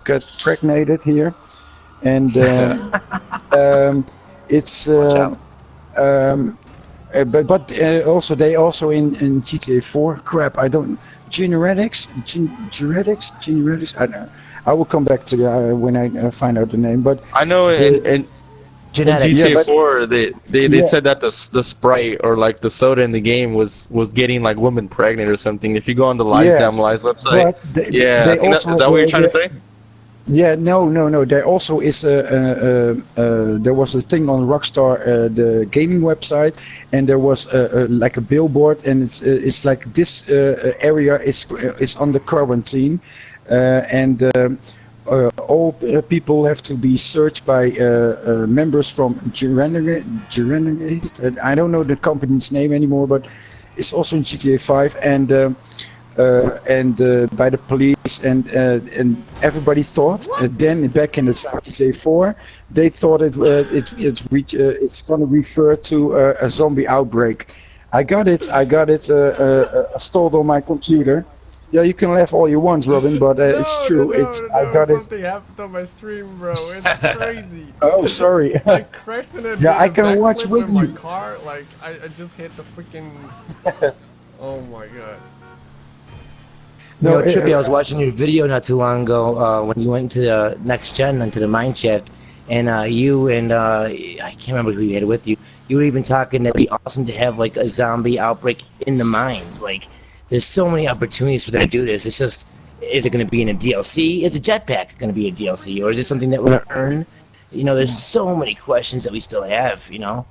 get pregnated here, and it's Watch out. but also they also in GTA 4 crap I don't genetics I don't know. I will come back to when I find out the name, but I know in Genetics. GTA Yeah, but- 4 they Yeah. said that the Sprite or like the soda in the game was getting like women pregnant or something. If you go on the Lies Yeah, Damn Lies website, but yeah, they I think also is that what you're trying to say? Yeah, no. There also is there was a thing on Rockstar, the gaming website, and there was like a billboard, and it's like this area is under quarantine, and all people have to be searched by members from Uranus. I don't know the company's name anymore, but it's also in GTA 5, and by the police, and everybody thought then back in the GTA 4 they thought it's going to refer to a zombie outbreak. I got it installed on my computer. Yeah, you can laugh all you want, Robin, but it's true. I got it. Something happened on my stream, bro. It's crazy. Oh, sorry. I crashed in a Yeah, I did a can watch backflip with my you. car. Like I just hit the freaking. Oh my god. You No, know, Trippy, I was watching your video not too long ago when you went to the next gen, into the mine shaft, and you and I can't remember who you had with you. You were even talking that it'd be awesome to have like a zombie outbreak in the mines. Like, there's so many opportunities for them to do this. It's just, is it going to be in a DLC? Is a jetpack going to be a DLC, or is it something that we're going to earn? You know, there's so many questions that we still have. You know,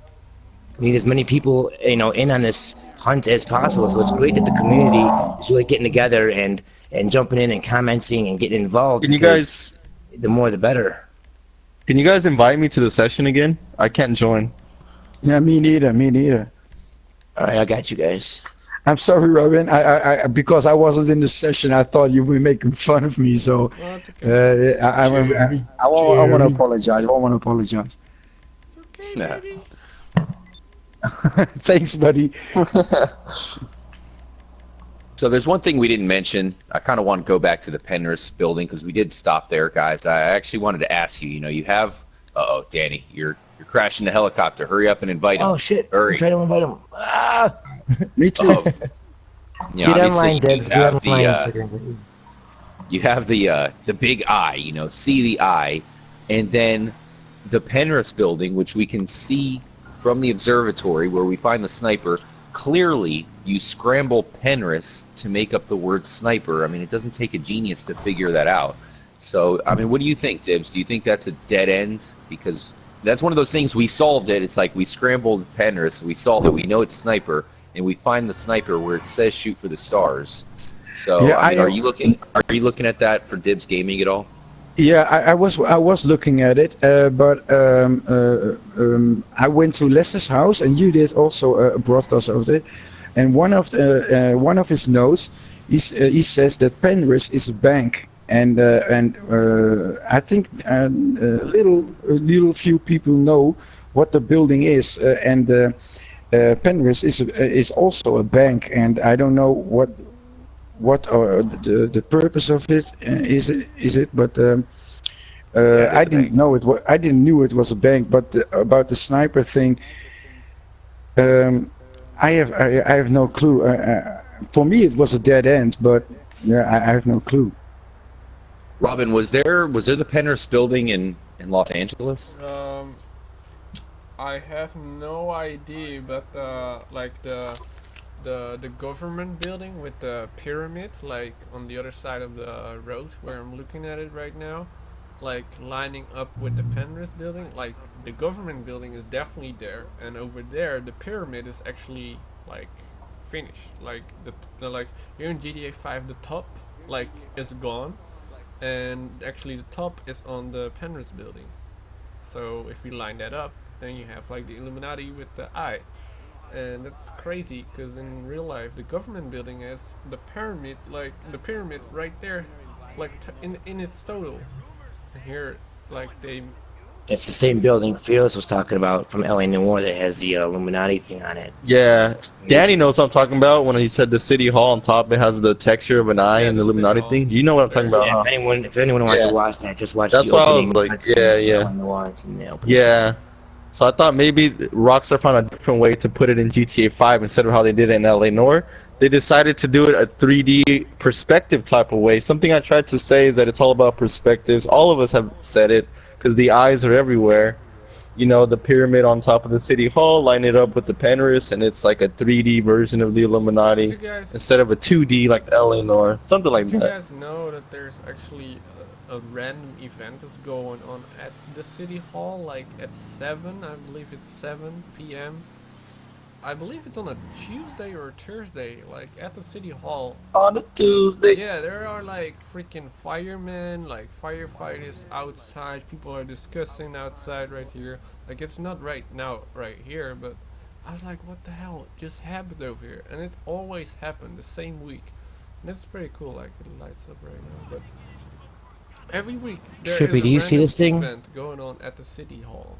we need as many people, you know, in on this hunt as possible. So it's great that the community is really getting together and jumping in and commenting and getting involved. Can you because guys the more the better. invite me to the session again? I can't join. yeah, me neither. All right, I got you guys. I'm sorry, Robin. I because I wasn't in the session, I thought you were making fun of me. So Well, it's okay. I want to apologize. I want to apologize. It's okay, Nah. baby. Thanks, buddy. So there's one thing we didn't mention. I kind of want to go back to the Penrith building because we did stop there, guys. I actually wanted to ask you. You know, you have. Uh-oh, Danny, you're crashing the helicopter. Hurry up and invite him. Oh shit! Hurry. I'm trying to invite him. Ah! Me too. You know, Get obviously online, you Deb. Get have the online. So I can invite you. you have the big eye. You know, see the eye, and then the Penrith building, which we can see from the observatory where we find the sniper. Clearly, you scramble Penrith to make up the word sniper. I mean, it doesn't take a genius to figure that out. So, I mean, what do you think, Dibs? Do you think that's a dead end? Because that's one of those things, we solved it. It's like we scrambled Penrith, we solved it, we know it's sniper, and we find the sniper where it says shoot for the stars. So, Yeah, I mean, are you looking at that for Dibs Gaming at all? Yeah, I was looking at it, but I went to Lester's house, and you did also a broadcast of it. And one of his notes, he says that Penrith is a bank, and I think little few people know what the building is, and Penrith is also a bank, and I don't know what are the purpose of it is it, but I didn't know it. I didn't knew it was a bank. But about the sniper thing, I have no clue. For me, it was a dead end, but yeah, I have no clue. Robin, was there the Penrith building in Los Angeles? I have no idea, but like the government building with the pyramid, like on the other side of the road where I'm looking at it right now, like lining up with the Penrith building, like the government building is definitely there, and over there the pyramid is actually like finished. Like the like here in GTA 5, the top like is gone, and actually the top is on the Penrith building. So if we line that up, then you have like the Illuminati with the eye. And that's crazy because in real life the government building has the pyramid, like the pyramid right there, like in its total. And here, like they. It's the same building Fearless was talking about from LA Noire that has the Illuminati thing on it. Yeah, Danny knows what I'm talking about when he said the city hall on top. It has the texture of an eye and the Illuminati thing. You know what I'm talking about? Yeah, Huh? if anyone wants to watch that, just watch That's the why I was opening. like, cutscenes, yeah. So I thought maybe Rockstar found a different way to put it in GTA 5 instead of how they did it in LA Noire. They decided to do it a 3D perspective type of way. Something I tried to say is that it's all about perspectives. All of us have said it because the eyes are everywhere. You know, the pyramid on top of the city hall, line it up with the Penrith, and it's like a 3D version of the Illuminati instead of a 2D like LA Noire. Something like Did that. you guys know that there's actually a random event that's going on at the city hall, like at 7, I believe it's 7 p.m. I believe it's on a Tuesday or Thursday, like at the city hall. On a Tuesday. Yeah, there are like freaking firemen, like firefighters outside. People are discussing outside right here. Like it's not right now, right here, but I was like, what the hell just happened over here? And it always happened the same week. And that's pretty cool. Like it lights up right now, but every week there is Trippy, a do you see random this thing? event going on at the city hall.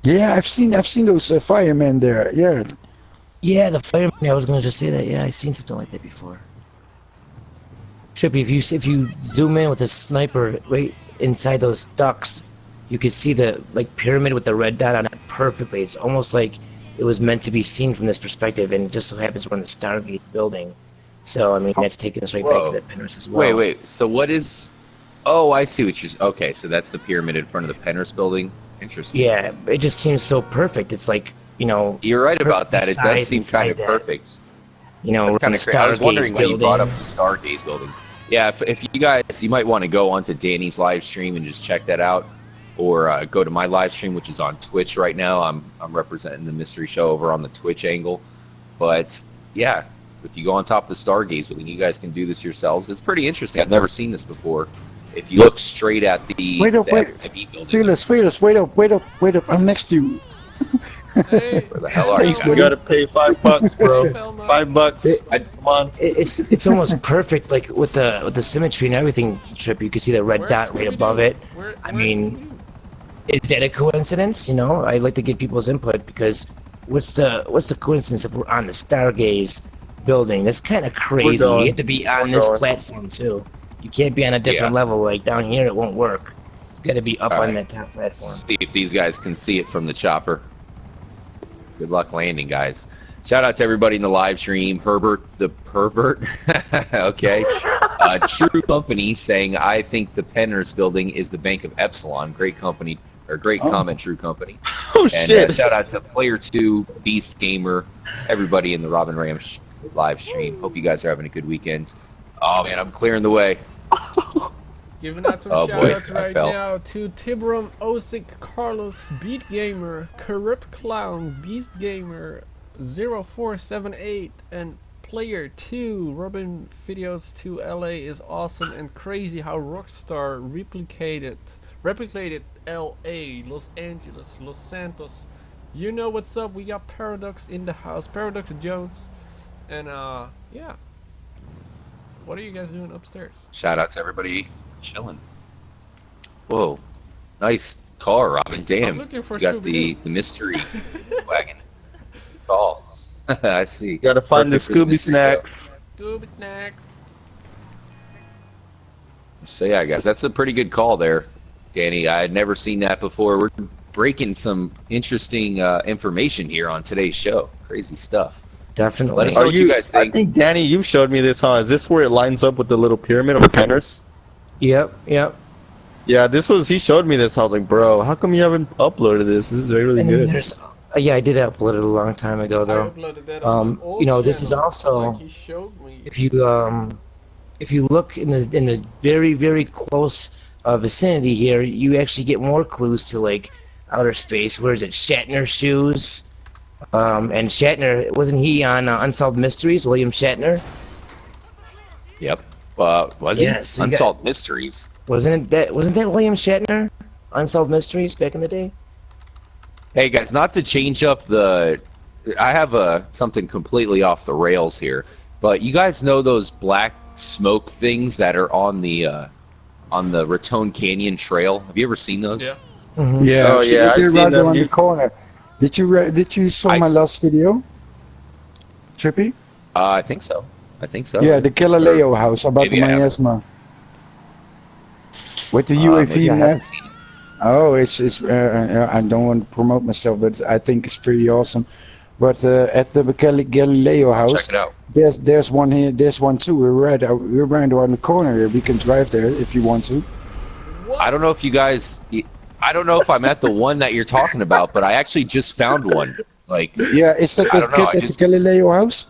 Yeah, I've seen those firemen there. Yeah. Yeah, the fireman. I was going to just say that. Yeah, I've seen something like that before. Trippy, if you zoom in with a sniper right inside those ducts, you could see the like pyramid with the red dot on it perfectly. It's almost like it was meant to be seen from this perspective, and it just so happens we're in the Stargate building. So I mean, that's taking us right back to the Penrith as well. Wait. So what is? Oh, I see what you're. Okay, so that's the pyramid in front of the Penrith building. Interesting. Yeah, it just seems so perfect. It's like, you know. You're right about that. It does seem kind of that. perfect. You know, It's we're in kind the of crazy. I was wondering Stargaze why you brought up building. the Stargaze building. Yeah, if you guys, you might want to go onto Danny's live stream and just check that out, or go to my live stream, which is on Twitch right now. I'm representing the mystery show over on the Twitch angle, but yeah, if you go on top of the Stargaze building, you guys can do this yourselves. It's pretty interesting. I've never seen this before. If you look straight at the Wait up, the wait. FIB building, Fearless, wait up. I'm next to you. Hey, where the hell are you? Thanks, You buddy. gotta pay $5, bro. Felma. $5. Come on. It's almost perfect, like with the symmetry and everything. Trip, you can see the red Where's dot right Scooby-Doo? above it. Where's I mean, Scooby-Doo? is that a coincidence? You know, I like to get people's input because what's the coincidence if we're on the Stargaze building. That's kind of crazy. You have to be on this platform too. You can't be on a different level. Like down here, it won't work. You got to be up on that top platform. See if these guys can see it from the chopper. Good luck landing, guys. Shout out to everybody in the live stream. Herbert the pervert. Okay. True Company saying, I think the Penrith building is the Bank of Epsilon. Great company, or great comment, True Company. Oh, and, shit. Shout out to Player 2, Beast Gamer, everybody in the Robin Rams live stream. Hope you guys are having a good weekend. Oh, man, I'm clearing the way. Giving out some shout-outs right now to Tibram, Osik, Carlos, Beat Gamer, Corrupt Clown, Beast Gamer, 0478, and Player 2. Robin Videos to LA is awesome and crazy how Rockstar replicated LA, Los Angeles, Los Santos. You know what's up, we got Paradox in the house, Paradox Jones, and yeah. What are you guys doing upstairs? Shout out to everybody chilling. Whoa, nice car, Robin. Damn, I'm looking for you got the mystery wagon. Call. I see. Gotta find Perfect the for Scooby mystery snacks. Scooby snacks. So yeah, guys, that's a pretty good call there, Danny. I had never seen that before. We're breaking some interesting information here on today's show. Crazy stuff. Definitely. Let us know what you guys think. I think, Danny, you showed me this, huh? Is this where it lines up with the little pyramid of Penrith? Yep. Yeah, he showed me this. I was like, bro, how come you haven't uploaded this? This is really And good. there's, yeah, I did upload it a long time ago, though. I uploaded that on my old you know, this is channel, also, like he showed me. if you look in the very, very close vicinity here, you actually get more clues to like outer space. Where is it? Shatner shoes. And Shatner, wasn't he on Unsolved Mysteries? William Shatner. Yep. Was he? Yes, so Unsolved Mysteries. Wasn't that William Shatner? Unsolved Mysteries back in the day. Hey guys, not to change up the. I have something completely off the rails here, but you guys know those black smoke things that are on the Raton Canyon Trail? Have you ever seen those? Yeah. Mm-hmm. Yeah, Oh, see, yeah, I've they're seen right them. around the corner. Did you saw my last video? Trippy? I think so. Yeah, the Galileo house about the Maybe I haven't. miasma. With the Maybe UAV I haven't map. seen it. Oh, it's I don't want to promote myself, but I think it's pretty awesome. But at the Galileo house, Check it out. there's one here, there's one too. We're right around the corner here. We can drive there if you want to. I don't know if you guys. I don't know if I'm at the one that you're talking about, but I actually just found one. Like, Yeah, is that I the don't know, kid I at the just- Galileo house?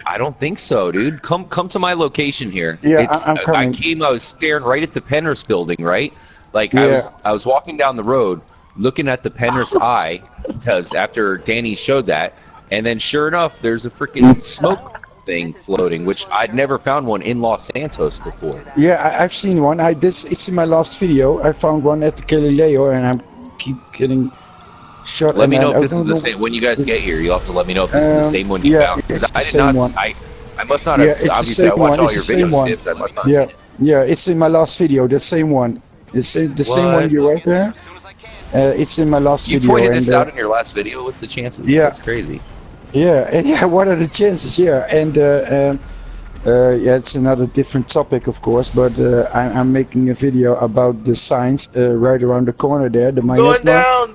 I don't think so, dude. Come to my location here. Yeah, I'm coming. I was staring right at the Penrith building, right? Like Yeah. I was walking down the road, looking at the Penrith eye, because after Danny showed that, and then sure enough, there's a freaking smoke thing floating, which I'd never found one in Los Santos before. Yeah, I've seen one. It's in my last video. I found one at the Galileo, and I keep getting shot. Let me and know I if this is don't the know- same. When you guys get here, you'll have to let me know if this is the same one you yeah, found. 'Cause it's the I did same not. one. I must not Yeah, have. it's the Obviously, I same watch one, all it's your the same videos, one. Dibs. I must not Yeah, have seen it. yeah, it's in my last video. That same one. It's the same What? one you right there. It's in my last You video. pointed and, this out in your last video. What's the chances? Yeah. That's crazy. Yeah, and yeah. What are the chances? Yeah, and yeah, it's another different topic, of course. But I'm making a video about the signs right around the corner there. The Going miasma. down!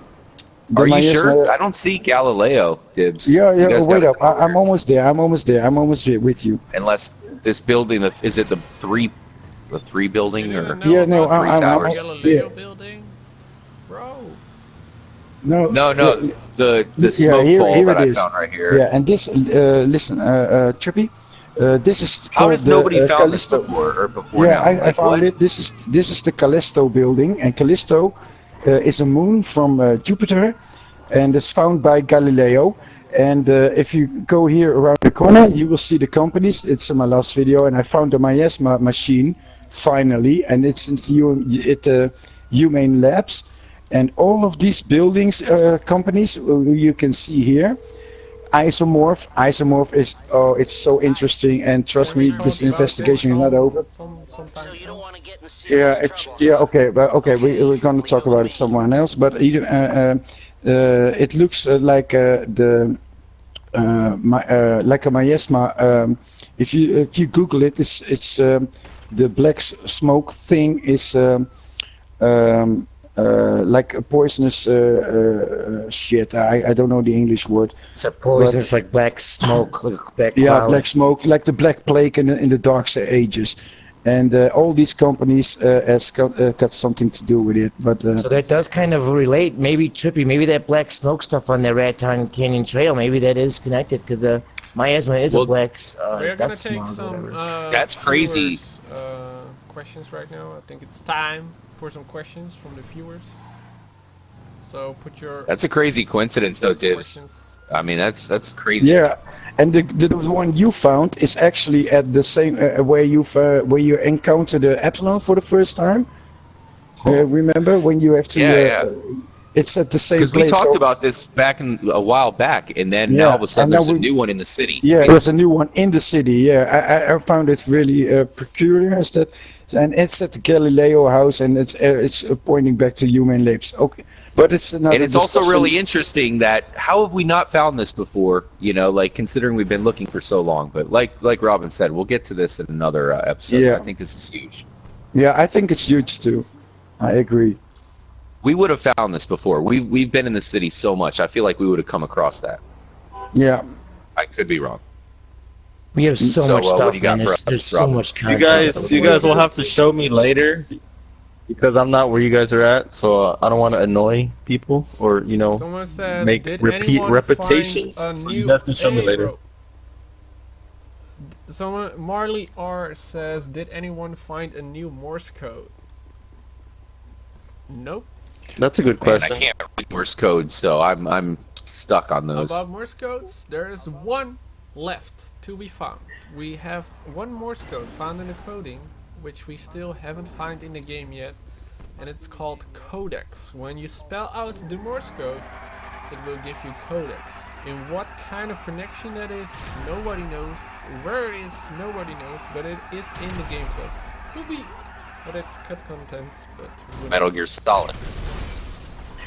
The Are you miasma- sure? I don't see Galileo, Dibs. Yeah, You yeah. guys Wait gotta up. come over I'm here. almost there. I'm almost there with you. Unless this building, is it the three building You or? didn't know Yeah, no, about Three the towers. Galileo Yeah. building? Bro. No, No, the Yeah, smoke here ball that it I is. found right here. Yeah, and this, listen, Trippy, this is How called has nobody the found this Callisto. before Yeah, now? I Like, found what? it. This is the Callisto building, and Callisto is a moon from Jupiter, and it's found by Galileo. And if you go here around the corner, you will see the companies. It's in my last video, and I found the miasma machine finally, and it's in Humane Labs. And all of these buildings, companies, you can see here. Isomorph is, oh, it's so interesting, and trust me, this investigation is not over. So you don't want to get in Yeah, okay, but okay, we're going to talk about it someone else. But it looks like the like a miasma. If you Google it, it's the black smoke thing is like a poisonous shit. I don't know the English word. It's a poison. It's like black smoke, like black Yeah, cloud. black smoke, like the Black Plague in the Dark Ages. And all these companies has got something to do with it. But So that does kind of relate. Maybe trippy. Maybe that black smoke stuff on the Raton Canyon Trail. Maybe that is connected because the miasma is a black We're gonna death take smog or some whatever. That's crazy. viewers, questions right now. I think it's time for some questions from the viewers. So put your That's a crazy coincidence, though, Dibs. questions. I mean, that's crazy. yeah, and the one you found is actually at the same where you encounter the Epsilon for the first time. Remember when you have to? Yeah. It's at the same Because place. we talked so- about this back in a while back, and then Yeah, now all of a sudden and now there's a we- new one in the city. Yeah, there's a new one in the city. Yeah, I found it really peculiar, as that, and it's at the Galileo house, and it's pointing back to human lips. Okay, but it's another. And it's also discussion. really interesting that how have we not found this before? You know, like considering we've been looking for so long. But like Robin said, we'll get to this in another episode. Yeah. I think this is huge. Yeah, I think it's huge too. I agree. We would have found this before. We've been in the city so much. I feel like we would have come across that. Yeah. I could be wrong. We have so, So, much what stuff, do you got man. for us, There's so Robin? much You content. you guys will have to show me later because I'm not where you guys are at, so I don't want to annoy people or Someone says, make did repeat anyone repetitions. find a So new you guys can show me later. arrow? Someone, Marley R says, did anyone find a new Morse code? Nope. That's a good Man, I question. can't read Morse code, so I'm stuck on those. About Morse codes, there is one left to be found. We have one Morse code found in the coding, which we still haven't found in the game yet, and it's called codex. When you spell out the Morse code, it will give you codex. In what kind of connection that is, nobody knows. Where it is, nobody knows, but it is in the game first. Could be that it's cut content, but who Metal knows? Gear Solid.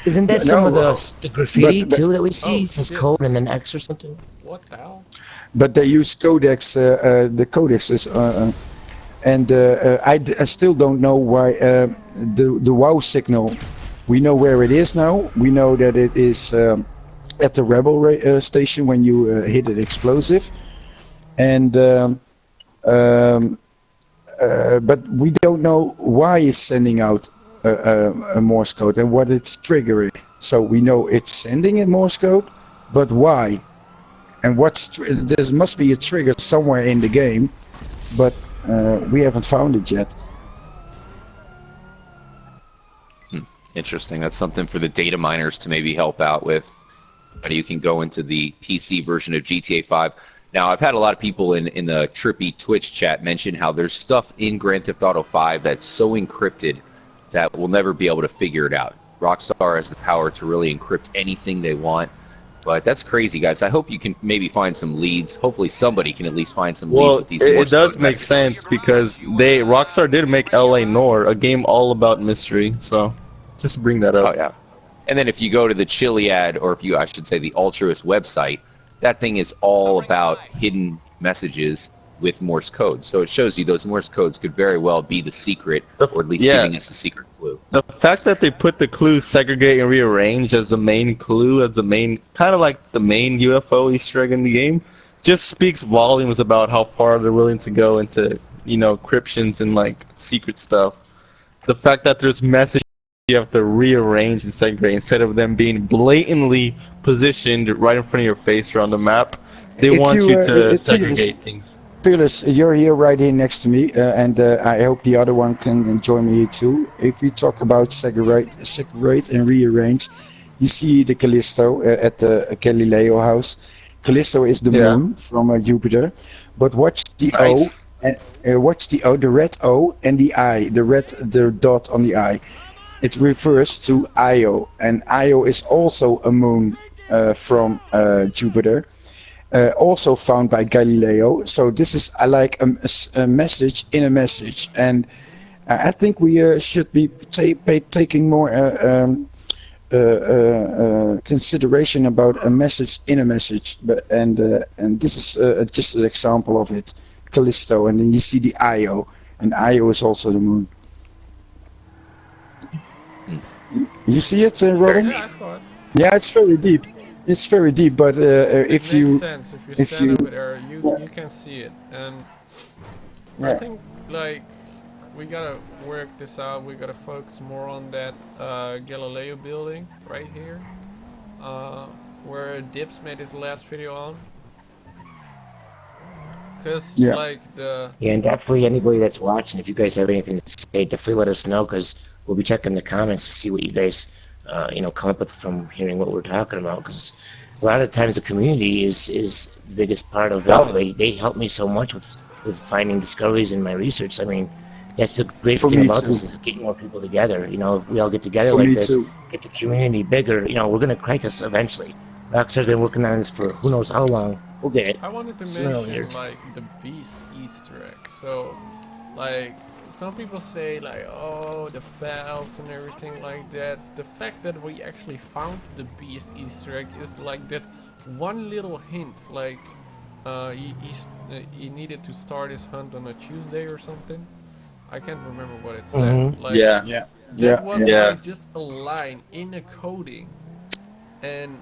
Isn't that some of the graffiti but- too that we see? Oh, It says shit. code and then X or something. What the hell? But they use codex. The codex is, and I still don't know why the wow signal. We know where it is now. We know that it is at the rebel station when you hit an explosive, and but we don't know why it's sending out a Morse code and what it's triggering. So we know it's sending a Morse code, but why? And there must be a trigger somewhere in the game, but we haven't found it yet. Interesting. That's something for the data miners to maybe help out with. You can go into the PC version of GTA 5. Now, I've had a lot of people in the trippy Twitch chat mention how there's stuff in Grand Theft Auto 5 that's so encrypted that we'll never be able to figure it out. Rockstar has the power to really encrypt anything they want. But that's crazy, guys. I hope you can maybe find some leads. Hopefully somebody can at least find some leads Well, with these it Morse does code make messages. sense because Rockstar did make LA Noire, a game all about mystery. So just bring that up. Oh, yeah. And then if you go to the Chiliad, or if you, I should say, the Altruist website, that thing is all about hidden messages with Morse code. So it shows you those Morse codes could very well be the secret, or at least Yeah. giving us a secret clue. The fact that they put the clues segregate and rearrange as the main clue, as the main, kind of like the main UFO Easter egg in the game, just speaks volumes about how far they're willing to go into, encryptions and like secret stuff. The fact that there's messages you have to rearrange and segregate instead of them being blatantly positioned right in front of your face or on the map, they If want you, you to it's serious. segregate things. Fearless, you're here right here next to me, and I hope the other one can join me here too. If we talk about separate and rearrange, you see the Callisto at the Galileo house. Callisto is the Yeah. moon from Jupiter, but watch the Nice. O, and watch the O, the red O and the I, the dot on the I. It refers to Io, and Io is also a moon from Jupiter. Also found by Galileo. So this is like a message in a message, and I think we should be taking more consideration about a message in a message, and this is just an example of it. Callisto, and then you see the Io, and Io is also the moon. You see it, Robin? Yeah, I saw it. Yeah, it's very deep. It's very deep, but It if makes you sense. If you stand over there, you can see it, and I think like we gotta work this out. We gotta focus more on that Galileo building right here, where Dips made his last video on. Cause like Yeah, and definitely anybody that's watching, if you guys have anything to say, definitely let us know, because we'll be checking the comments to see what you guys, come up with from hearing what we're talking about. Because a lot of times the community is the biggest part of it. They help me so much with finding discoveries in my research. I mean, that's the great thing about this, is getting more people together. You know, if we all get together like this, get the community bigger. You know, we're gonna crack this eventually. Rockstar's been working on this for who knows how long. We'll get it. I wanted to mention like the Beast Easter egg. So, like some people say like, oh, the files and everything like that. The fact that we actually found the Beast Easter egg is like that one little hint. Like, he needed to start his hunt on a Tuesday or something. I can't remember what it said. Like, that was like just a line in a coding, and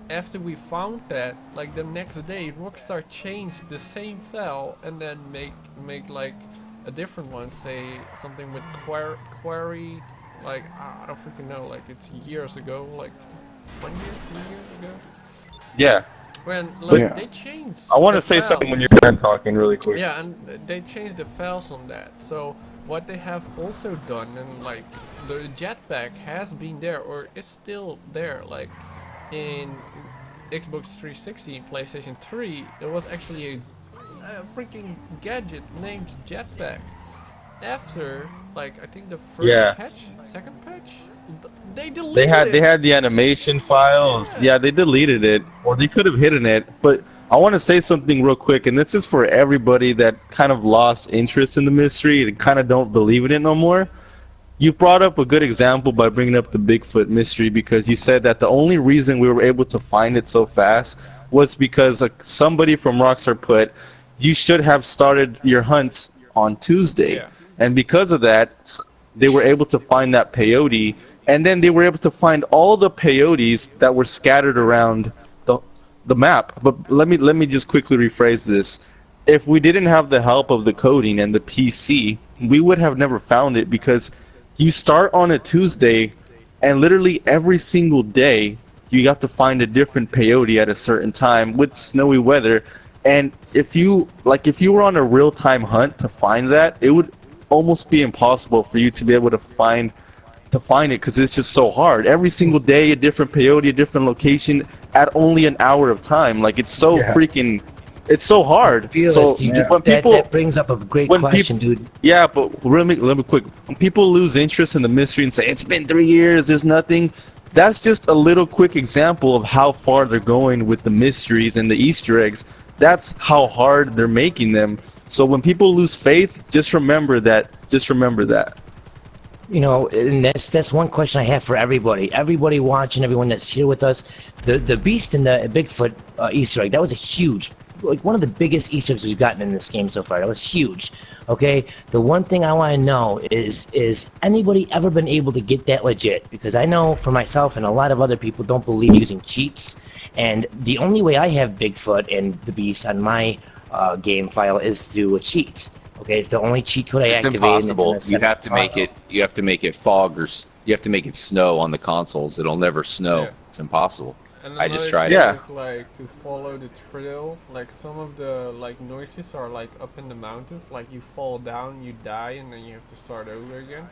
after we found that, like the next day, Rockstar changed the same file and then make like a different one, say something with query, like I don't freaking know, like it's years ago, like 1 year, 2 years ago. Yeah. When like they changed. I want to say something when you're done talking, really quick. Yeah, and they changed the files on that. So what they have also done, and like the jetpack has been there or is still there, like. In Xbox 360 and PlayStation 3, there was actually a freaking gadget named Jetpack. After, like, I think the first patch, second patch, they deleted it. They had the animation files. Yeah, they deleted it, or they could have hidden it. But I want to say something real quick, and this is for everybody that kind of lost interest in the mystery and kind of don't believe in it no more. You brought up a good example by bringing up the Bigfoot mystery, because you said that the only reason we were able to find it so fast was because somebody from Rockstar put, you should have started your hunts on Tuesday. Yeah. And because of that, they were able to find that peyote, and then they were able to find all the peyotes that were scattered around the map. But let me just quickly rephrase this. If we didn't have the help of the coding and the PC, we would have never found it, because you start on a Tuesday, and literally every single day you got to find a different peyote at a certain time with snowy weather. And if you were on a real-time hunt to find that, it would almost be impossible for you to be able to find it, because it's just so hard. Every single day a different peyote, a different location at only an hour of time. Like, it's so freaking. It's so hard. So when people, that brings up a great question, dude. Yeah, but let me quick. When people lose interest in the mystery and say it's been 3 years, there's nothing. That's just a little quick example of how far they're going with the mysteries and the Easter eggs. That's how hard they're making them. So when people lose faith, just remember that. You know, and that's one question I have for everybody. Everybody watching, everyone that's here with us. The Beast and the Bigfoot Easter egg, that was a huge, like one of the biggest Easter eggs we've gotten in this game so far. That was huge. Okay, the one thing I want to know is anybody ever been able to get that legit? Because I know for myself and a lot of other people don't believe using cheats. And the only way I have Bigfoot and the Beast on my game file is through a cheat. Okay, it's the only cheat code I activate. It's impossible. You have to make it. You have to make it fog, or you have to make it snow on the consoles. It'll never snow. Yeah. It's impossible. And I just tried it. Yeah. Is, like, to follow the trail. Like some of the noises are like up in the mountains. Like you fall down, you die, and then you have to start over again.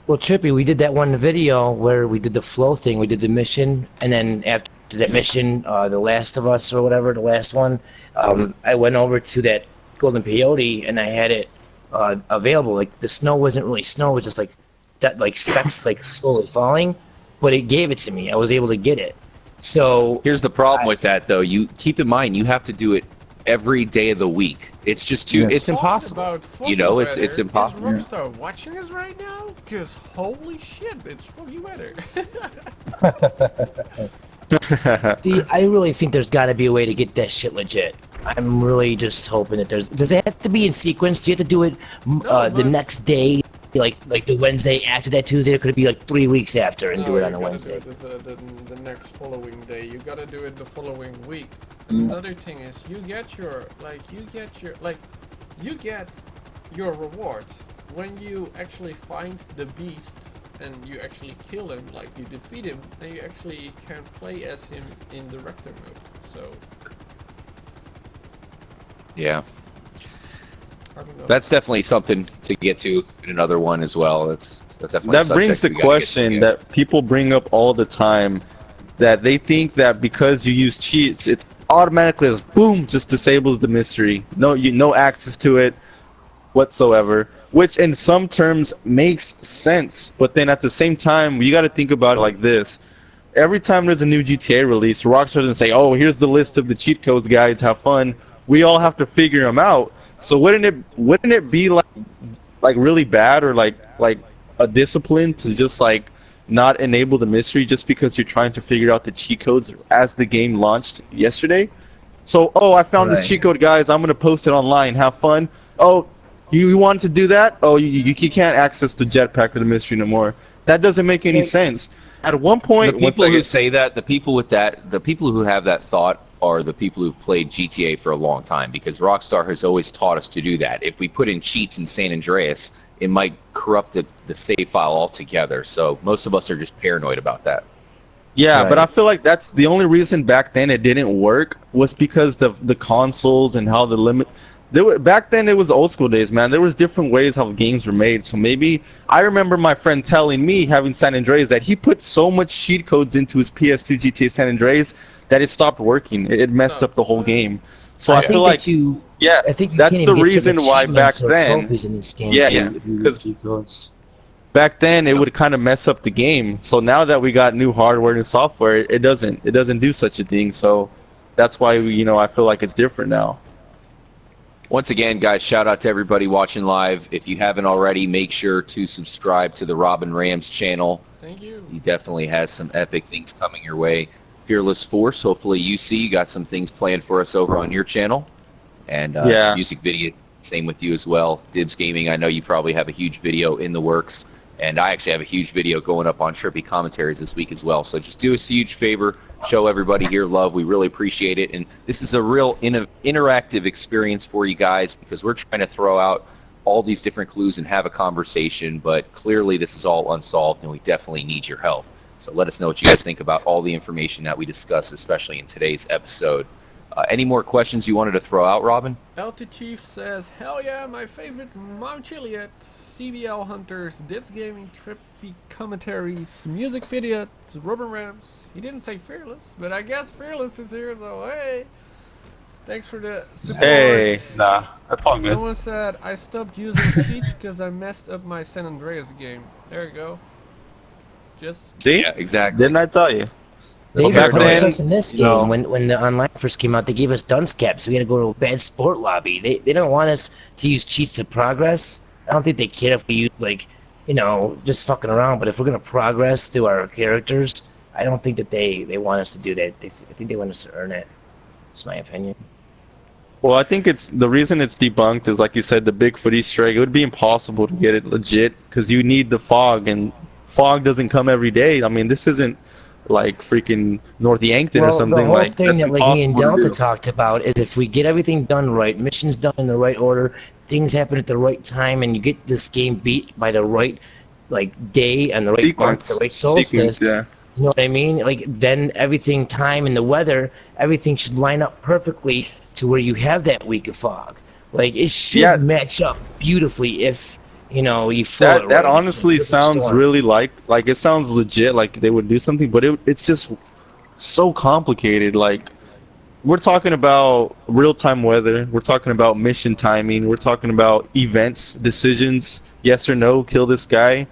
Well, Trippy, we did that one video where we did the flow thing. We did the mission, and then after that mission, The Last of Us or whatever, the last one, I went over to that golden peyote and I had it available. Like the snow wasn't really snow; it was just like that, like specks, like slowly falling. But it gave it to me. I was able to get it. So here's the problem with that, though. You keep in mind you have to do it every day of the week. It's just too. Yes. It's impossible. You know, it's impossible. Is Rockstar watching us right now? Because holy shit, it's foggy weather. See, I really think there's got to be a way to get that shit legit. I'm really just hoping that there's. Does it have to be in sequence? Do you have to do it the next day, like the Wednesday after that Tuesday, or could it be like 3 weeks after and do it on a Wednesday? Do it the next following day. You gotta do it the following week. Another thing is you get your reward when you actually find the beast and you actually kill him, like you defeat him, then you actually can play as him in the Rector mode. So Yeah. I don't know. That's definitely something to get to in another one as well. That's definitely That brings the question that people bring up all the time, that they think that because you use cheats, it's automatically boom, just disables the mystery. No access to it whatsoever, which in some terms makes sense. But then at the same time, you got to think about it like this: every time there's a new GTA release, Rockstar doesn't say, "Oh, here's the list of the cheat codes, guys. Have fun." We all have to figure them out. So wouldn't it be like really bad or like a discipline to just like not enable the mystery just because you're trying to figure out the cheat codes as the game launched yesterday? So, oh, I found this cheat code, guys. I'm gonna post it online. Have fun. Oh, you want to do that? Oh, you can't access the jetpack or the mystery no more. That doesn't make any sense. At one point, the people who say that, the people who have that thought are the people who've played GTA for a long time, because Rockstar has always taught us to do that. If we put in cheats in San Andreas, it might corrupt the save file altogether. So most of us are just paranoid about that. Yeah, but I feel like that's the only reason back then it didn't work was because the consoles and how the limit. Back then it was old school days, man. There was different ways how games were made. So maybe I remember my friend telling me, having San Andreas, that he put so much cheat codes into his PS2 GTA San Andreas that it stopped working. It messed up the whole game. So I feel like I think that's the reason why back then. Because back then it would kind of mess up the game. So now that we got new hardware and software, it doesn't do such a thing. So that's why I feel like it's different now. Once again, guys, shout out to everybody watching live. If you haven't already, make sure to subscribe to the Robin Rams channel. Thank you. He definitely has some epic things coming your way. Fearless Force, hopefully you got some things planned for us over on your channel. And music video, same with you as well. Dibs Gaming, I know you probably have a huge video in the works. And I actually have a huge video going up on Trippy Commentaries this week as well. So just do us a huge favor, show everybody here love. We really appreciate it. And this is a real interactive experience for you guys, because we're trying to throw out all these different clues and have a conversation. But clearly this is all unsolved, and we definitely need your help. So let us know what you guys think about all the information that we discuss, especially in today's episode. Any more questions you wanted to throw out, Robin? LT Chief says, hell yeah, my favorite Mount Chiliad. CBL Hunters, Dibs Gaming, Trippy Commentaries, music videos, Robin Rams. He didn't say Fearless, but I guess Fearless is here, so hey. Thanks for the support. Hey, nah, that's all good. Someone said, I stopped using cheats because I messed up my San Andreas game. There you go. Just see? Yeah, exactly. Didn't I tell you? They So even back put then, us in this game when the online first came out. They gave us dunce caps, so we had to go to a bad sport lobby. They didn't want us to use cheats to progress. I don't think they care if we use just fucking around. But if we're gonna progress through our characters, I don't think that they want us to do that. I think they want us to earn it. That's my opinion. Well, I think it's the reason it's debunked is, like you said, the Bigfoot Easter egg. It would be impossible to get it legit because you need the fog, and fog doesn't come every day. I mean, this isn't like freaking North Yankton or something. The whole like thing that's that me and impossible to Delta do. talked about is if we get everything done right, missions done in the right order, things happen at the right time, and you get this game beat by the right day and the right month, the right solstice. Yeah. You know what I mean? Then everything, time and the weather, everything should line up perfectly to where you have that week of fog. It should match up beautifully if you flow it right. That honestly sounds really like it sounds legit, like they would do something, but it's just so complicated. We're talking about real-time weather, we're talking about mission timing, we're talking about events, decisions, yes or no, kill this guy.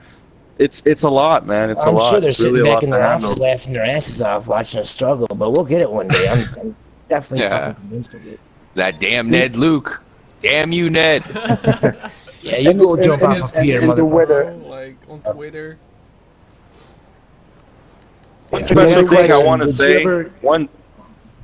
It's a lot, man. It's a lot. I'm sure they're it's sitting really back in their office laughing their asses off watching us struggle, but we'll get it one day. I'm definitely fucking convinced of it. That damn Ned Luke. Damn you, Ned. Yeah, you go jump off a pier, and the weather. motherfucker. Like on Twitter. One Yeah. special Another thing I question, want to did you say, ever-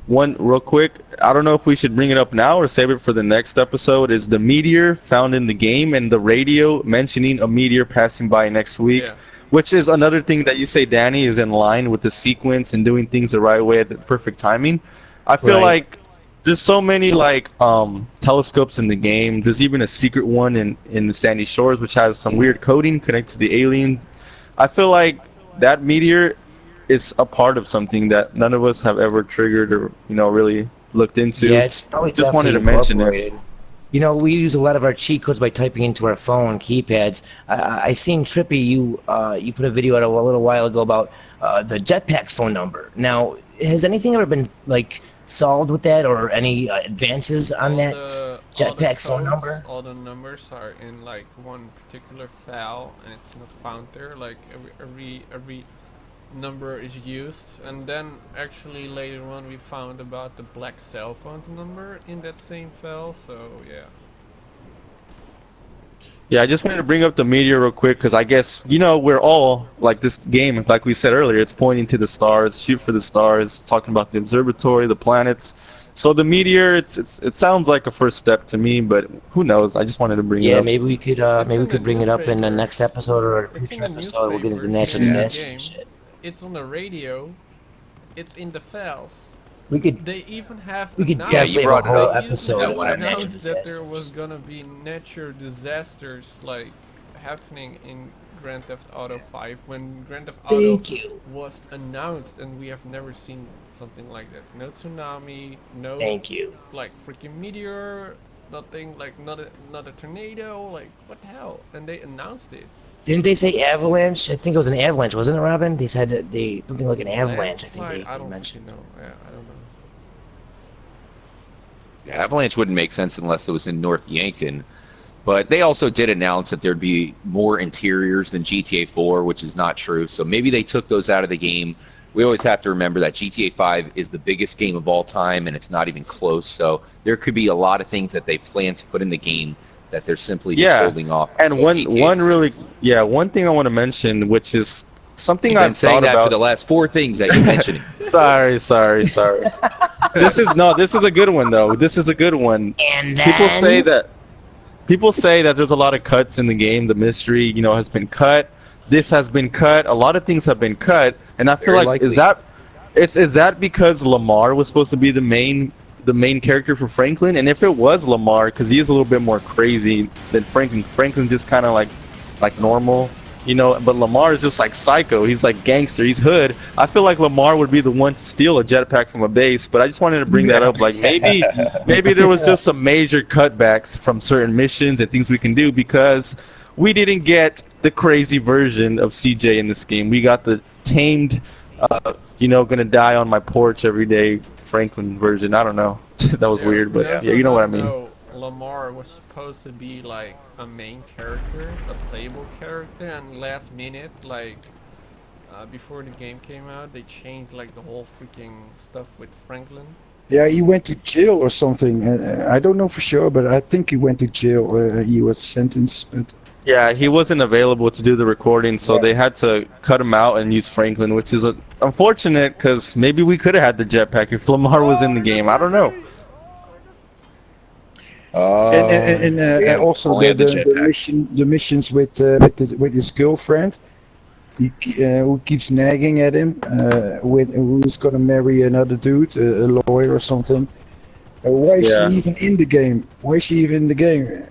one real quick. I don't know if we should bring it up now or save it for the next episode. Is the meteor found in the game and the radio mentioning a meteor passing by next week, Yeah. which is another thing that you say, Danny, is in line with the sequence and doing things the right way at the perfect timing. I feel Right. like there's so many like telescopes in the game. There's even a secret one in the Sandy Shores, which has some weird coding connected to the alien. I feel like that meteor is a part of something that none of us have ever triggered or really looked into. Yeah, it's probably Just wanted to definitely mention it. incorporated. You know, we use a lot of our cheat codes by typing into our phone keypads. I seen Trippy, you put a video out a little while ago about the jetpack phone number. Now, has anything ever been like solved with that, or any advances on that all the jetpack phone codes, number? all the numbers are in like one particular file, and it's not found there. Like every number is used, and then actually later on we found about the black cell phones number in that same file. So yeah. Yeah, I just wanted to bring up the meteor real quick because I guess we're all like this game, like we said earlier. It's pointing to the stars, shoot for the stars, talking about the observatory, the planets. So the meteor, it sounds like a first step to me, but who knows? I just wanted to bring it Yeah, up. maybe we could bring it up in the next episode or a It's in future the episode. We'll get into newspapers, natural it's in the disasters and game. shit. It's on the radio. It's in the files. We could They even have We could announced, definitely have a they whole even episode have on natural announced that there disasters. was gonna be natural disasters like happening in Grand Theft Auto 5 when Grand Theft Auto thank you. was announced, and we have never seen something like that. No tsunami, no Thank you. like freaking meteor, nothing like not a tornado. Like what the hell? And they announced it. Didn't they say avalanche? I think it was an avalanche, wasn't it, Robin? They said that something like an avalanche. I think Landslide? they I don't mentioned. fucking know. Yeah, I don't know. Yeah, Avalanche wouldn't make sense unless it was in North Yankton. But they also did announce that there'd be more interiors than GTA 4, which is not true. So maybe they took those out of the game. We always have to remember that GTA 5 is the biggest game of all time, and it's not even close. So there could be a lot of things that they plan to put in the game that they're simply just holding off. And until one GTA 6. one thing I want to mention, which is something You've been I've saying thought that about for the last 4 things that you're mentioning. Sorry. This is a good one though. This is a good one. And People say that there's a lot of cuts in the game. The mystery, has been cut. This has been cut. A lot of things have been cut, and I feel Very like likely. is that because Lamar was supposed to be the main character for Franklin? And if it was Lamar, because he is a little bit more crazy than Franklin. Franklin's just kind of like normal. But Lamar is just like psycho. He's like gangster. He's hood. I feel like Lamar would be the one to steal a jetpack from a base. But I just wanted to bring that up. Like maybe there was just some major cutbacks from certain missions and things we can do because we didn't get the crazy version of CJ in this game. We got the tamed, gonna die on my porch every day Franklin version. I don't know. That was weird, but There's yeah, you know what I mean. no- Lamar was supposed to be like a main character, a playable character, and last minute, like before the game came out, they changed like the whole freaking stuff with Franklin. Yeah, he went to jail or something. I don't know for sure, but I think he went to jail. He was sentenced. But Yeah, he wasn't available to do the recording, so they had to cut him out and use Franklin, which is unfortunate because maybe we could have had the jetpack if Lamar was in the game. I don't know. and also only had the the jetpack. missions with his girlfriend, who keeps nagging at him, who's gonna marry another dude, a lawyer or something. Why is she even in the game? Why is she even in the game?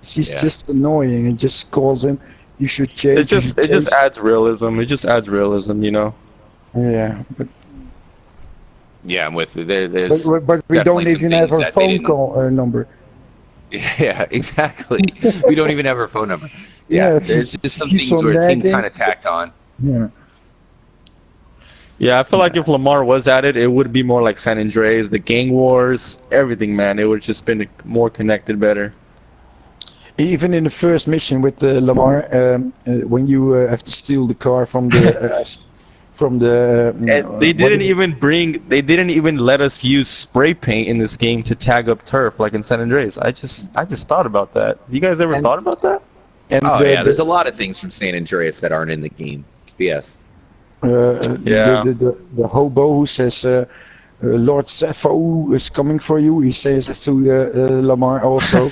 She's just annoying and just calls him. You should change. It just adds realism. It just adds realism, Yeah, but Yeah, I'm with you. There's but we don't definitely some even have things her that they phone didn't- call number. Yeah, exactly. We don't even have her phone number. Yeah, There's just some keeps things on where it seems nagging. kind of tacked on. Yeah. Yeah, I feel like if Lamar was at it, it would be more like San Andreas, the gang wars, everything, man. It would have just been more connected better. Even in the first mission with Lamar, when you have to steal the car from the from the. And they didn't even bring. They didn't even let us use spray paint in this game to tag up turf like in San Andreas. I just thought about that. You guys ever thought about that? And Oh yeah, there's a lot of things from San Andreas that aren't in the game. It's BS. Yeah. The hobo who says Lord Sappho is coming for you. He says it to Lamar also.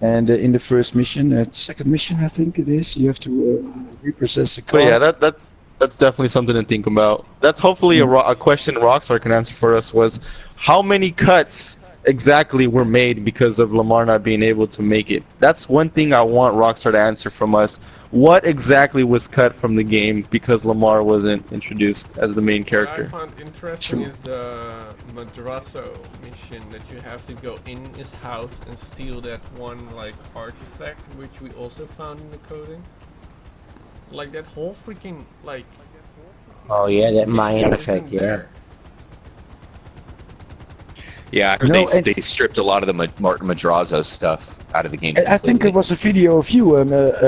And in the first mission, second mission I think it is, you have to repossess a car. But yeah, that's definitely something to think about. That's hopefully a question Rockstar can answer for us was how many cuts exactly were made because of Lamar not being able to make it. That's one thing I want Rockstar to answer from us. What exactly was cut from the game because Lamar wasn't introduced as the main character? What I found interesting is the Madrasso mission that you have to go in his house and steal that one like artifact, which we also found in the coding. Like that whole freaking like. Oh yeah, that Mayan mission effect. isn't Yeah. there. Yeah, I heard No, they stripped a lot of the Martin Madrazo stuff out of the game. I think it was a video of you,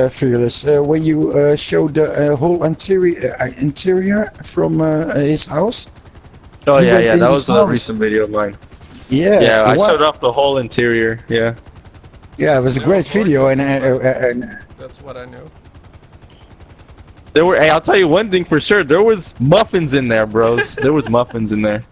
Fearless, when you showed the whole interior from his house. Oh You yeah, went yeah, in that his was a house. recent video of mine. Yeah, Yeah, I wa- showed off the whole interior. Yeah. Yeah, it was a No, great Morse video, is and That's what I know. There were. Hey, I'll tell you one thing for sure. There was muffins in there, bros. There was muffins in there.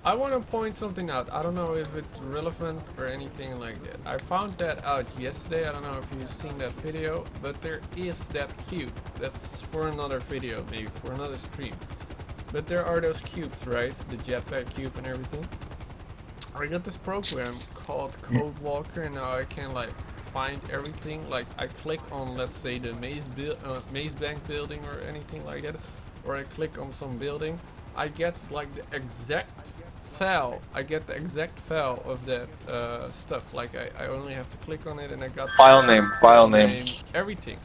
I want to point something out. I don't know if it's relevant or anything like that. I found that out yesterday. I don't know if you've seen that video, but there is that cube. That's for another video, maybe for another stream. But there are those cubes, right? The jetpack cube and everything. I got this program called Code Walker, and now I can like find everything. Like I click on, let's say, the Maze Bank building or anything like that, or I click on some building. I get like the exact file. I get the exact file of that stuff. Like I only have to click on it, and I got File name. everything.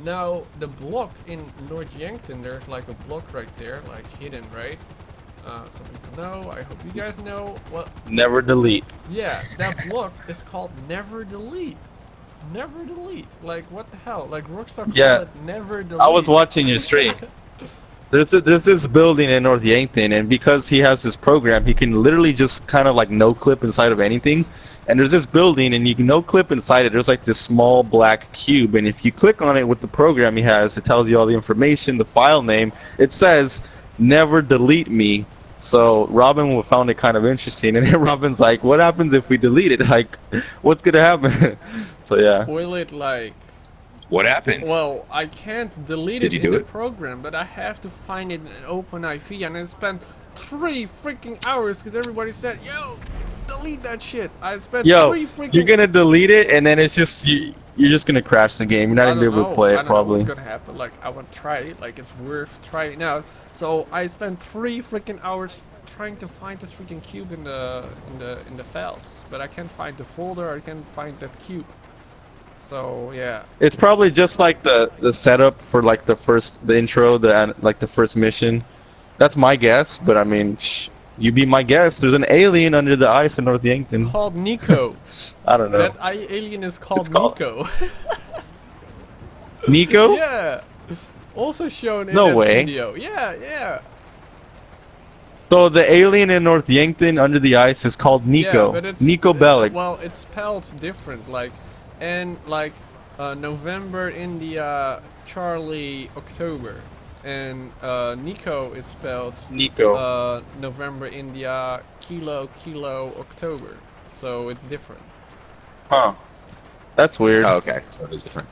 Now the block in North Yankton, there's like a block right there, like hidden, right? Some people know. I hope you guys know. Well, Never delete. yeah, that block is called Never Delete. Never delete. Like what the hell? Like Rockstar called Yeah. it Never Delete. I was watching your stream. There's this building in North Yankton, and because he has this program, he can literally just kind of like no clip inside of anything. And there's this building, and you can no clip inside it. There's like this small black cube, and if you click on it with the program he has, it tells you all the information, the file name. It says "Never delete me." So Robin found it kind of interesting, and then Robin's like, "What happens if we delete it? Like, what's gonna happen?" So yeah. Will it like? What happened? Well, I can't delete Did it you do in the it? program, but I have to find it in an open IV, and I spent 3 freaking hours because everybody said, "Yo, delete that shit." I spent Yo, 3 freaking. you're gonna delete it, and then it's just you're just gonna crash the game. You're not I gonna be don't able to know. play I it don't know probably. what's gonna happen. Like I want to try it. Like it's worth trying out. So I spent 3 freaking hours trying to find this freaking cube in the files, but I can't find the folder. I can't find that cube. So yeah. It's probably just like the setup for like the intro, like the first mission. That's my guess, but I mean, you be my guess. There's an alien under the ice in North Yankton. Called Nico. I don't know. That alien is called It's called- Nico. Nico? Yeah. Also shown in No that way. video. Yeah, yeah. So the alien in North Yankton under the ice is called Nico. Yeah, but it's, Nico Bellic. Well, it's spelled different. Like, and like November, India, Charlie, October, and Nico is spelled Nico. November, India, Kilo, October. So it's different. Huh. That's weird. Oh, okay, so it is different.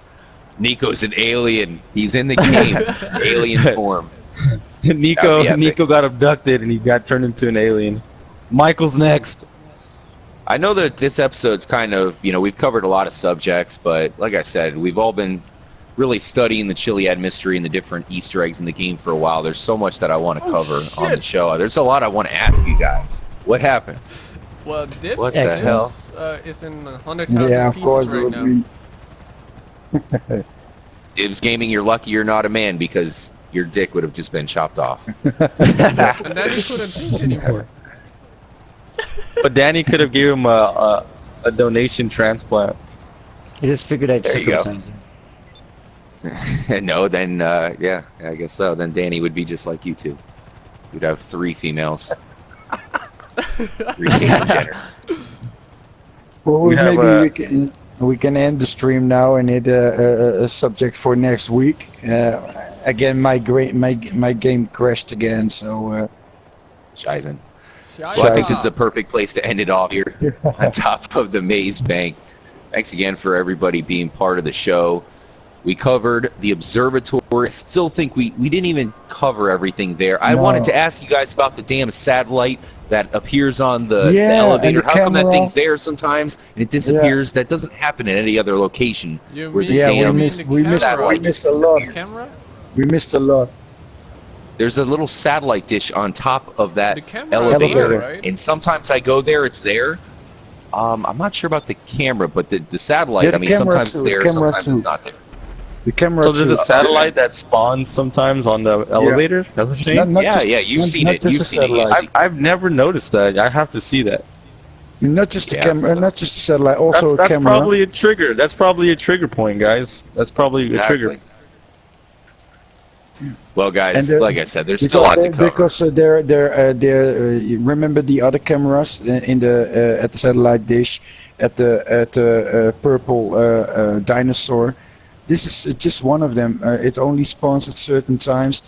Nico's an alien. He's in the game. Alien form. That'd be epic. Nico got abducted and he got turned into an alien. Michael's next. I know that this episode's kind of, we've covered a lot of subjects, but like I said, we've all been really studying the Chiliad mystery and the different Easter eggs in the game for a while. There's so much that I want to cover on the show. There's a lot I want to ask you guys. What happened? Well, Dips What the hell? is in 100,000 yeah, of pieces course right it was now. me. Dibs Gaming, you're lucky you're not a man because your dick would have just been chopped off. And then he couldn't think anymore. But Danny could have given him a donation transplant. I just figured I'd There you go. circumcise him. No, then yeah, I guess so. Then Danny would be just like you two. You'd have 3 females. 3 Caitlyn Jenners. Well, We have maybe a- we can end the stream now and hit a subject for next week. Again, my game crashed again, so Shizen. Shia. Well, I think this is a perfect place to end it off here on top of the maze bank. Thanks again for everybody being part of the show. We covered the observatory. I still think we didn't even cover everything there. I No. wanted to ask you guys about the damn satellite that appears on the Yeah, and elevator. the How come that camera. thing's there sometimes and it disappears? That doesn't happen in any other location. You where mean, the yeah, we damn missed satellite a lot. The camera? We missed a lot. There's a little satellite dish on top of that The camera elevator, is there, Elevator. right? and sometimes I go there, it's there. I'm not sure about the camera, but the satellite. Yeah, the I mean, camera sometimes too, it's the there, camera sometimes too. it's not there. The camera So there's too. a satellite that spawns sometimes on the elevator. That's what you're saying? Not Yeah, just, yeah, you've not, seen not it. just You've a seen it. satellite. I've never noticed that. I have to see that. Not just the Yeah, camera, so- not just a satellite, also That's a camera. probably a trigger. That's probably a trigger point, guys. That's probably a trigger. Exactly. Well, guys, And, like I said, there's still a lot to cover. Because you remember the other cameras in the at the satellite dish at the purple dinosaur. This is just one of them. It only spawns at certain times,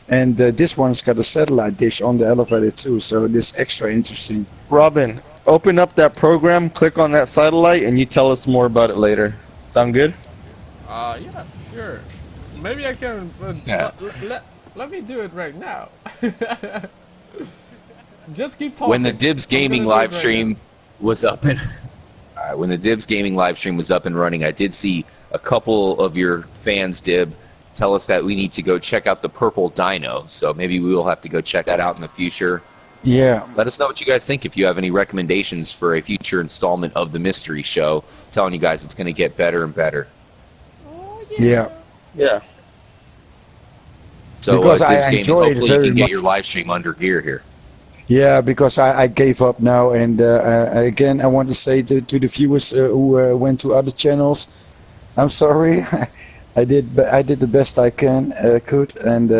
and this one's got a satellite dish on the elevator too. So this extra interesting. Robin, open up that program, click on that satellite, and you tell us more about it later. Sound good? Yeah, sure. Maybe I can. Yeah. Let me do it right now. Just keep talking. When the Dibs I'm gonna Gaming do it live right stream was up and when the Dibs Gaming live stream was up and running, I did see a couple of your fans, Dib, tell us that we need to go check out the purple dino. So maybe we will have to go check that out in the future. Yeah. Let us know what you guys think. If you have any recommendations for a future installment of the Mystery Show, telling you guys it's going to get better and better. Yeah. Yeah. So Because I Dibs Gaming, enjoy it hopefully you very can get much. your live stream under gear here. Yeah, because I gave up now, and again I want to say to the viewers who went to other channels, I'm sorry. I did the best I could, and